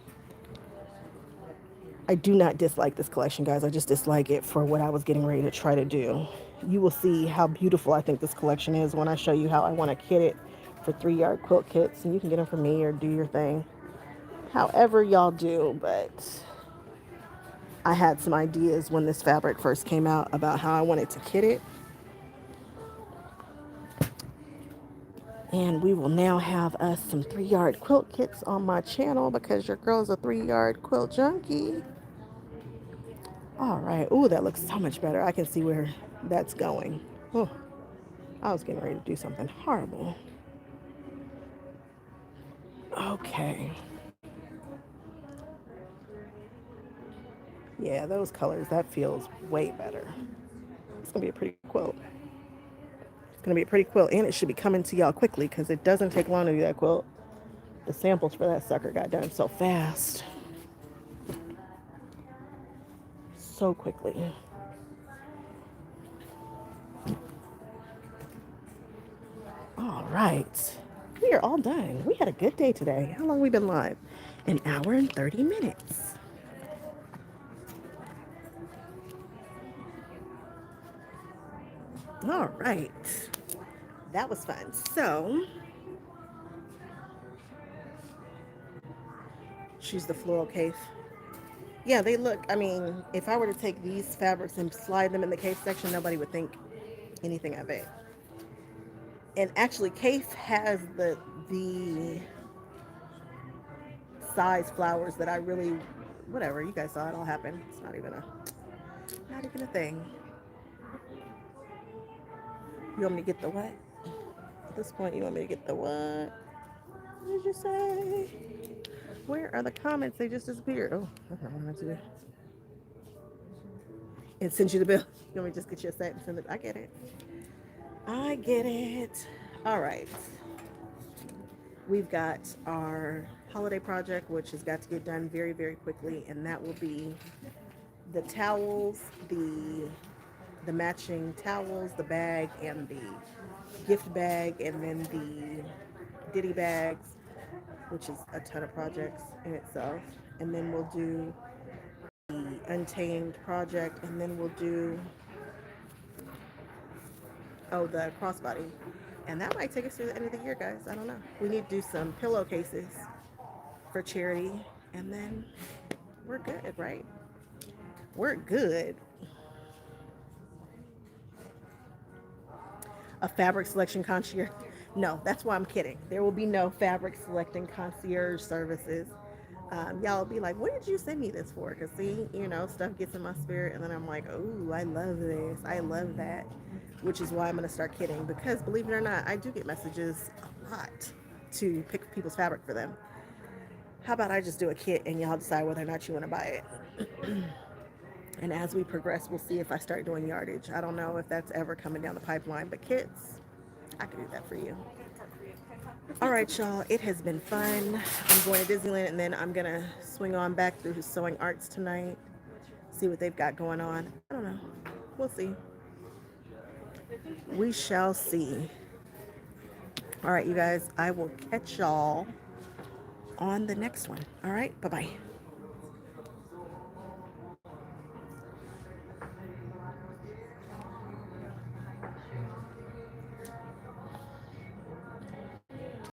I do not dislike this collection, guys. I just dislike it for what I was getting ready to try to do. You will see how beautiful I think this collection is when I show you how I want to kit it for 3-yard quilt kits. And you can get them from me or do your thing. However y'all do, but I had some ideas when this fabric first came out about how I wanted to kit it. And we will now have us some 3-yard quilt kits on my channel because your girl's a 3-yard quilt junkie. All right. Ooh, that looks so much better. I can see where that's going. Oh, I was getting ready to do something horrible. Okay. Yeah, those colors, that feels way better. It's going to be a pretty quilt. It's going to be a pretty quilt, and it should be coming to y'all quickly because it doesn't take long to do that quilt. The samples for that sucker got done so fast. So quickly. All right. We are all done. We had a good day today. How long have we been live? An hour and 30 minutes. All right. That was fun. So, choose the floral case. Yeah, they look, I mean, if I were to take these fabrics and slide them in the case section, nobody would think anything of it. And actually, Cafe has the size flowers that I really, whatever, you guys saw it all happen. It's not even a thing. You want me to get the what? At this point, you want me to get the what? What did you say? Where are the comments? They just disappeared. Oh, I don't know what to do. And send you the bill. You want me to just get you a set and send it? I get it. I get it. All right. We've got our holiday project, which has got to get done very, very quickly, and that will be the towels, the matching towels, the bag, and the gift bag, and then the ditty bags, which is a ton of projects in itself. And then we'll do the Untamed project, and then we'll do the crossbody. And that might take us through the end of the year, guys. I don't know. We need to do some pillowcases for charity, and then we're good, right? We're good. A fabric selection concierge. No, that's why I'm kidding. There will be no fabric selecting concierge services. Y'all will be like, what did you send me this for? Because see, stuff gets in my spirit, and then I'm like, oh, I love this. I love that. Which is why I'm going to start kidding. Because believe it or not, I do get messages a lot to pick people's fabric for them. How about I just do a kit and y'all decide whether or not you want to buy it? And as we progress, we'll see if I start doing yardage. I don't know if that's ever coming down the pipeline, but kits, I can do that for you. All right, y'all, it has been fun. I'm going to Disneyland, and then I'm going to swing on back through Sewing Arts tonight, see what they've got going on. I don't know. We'll see. We shall see. All right, you guys, I will catch y'all on the next one. All right, bye-bye.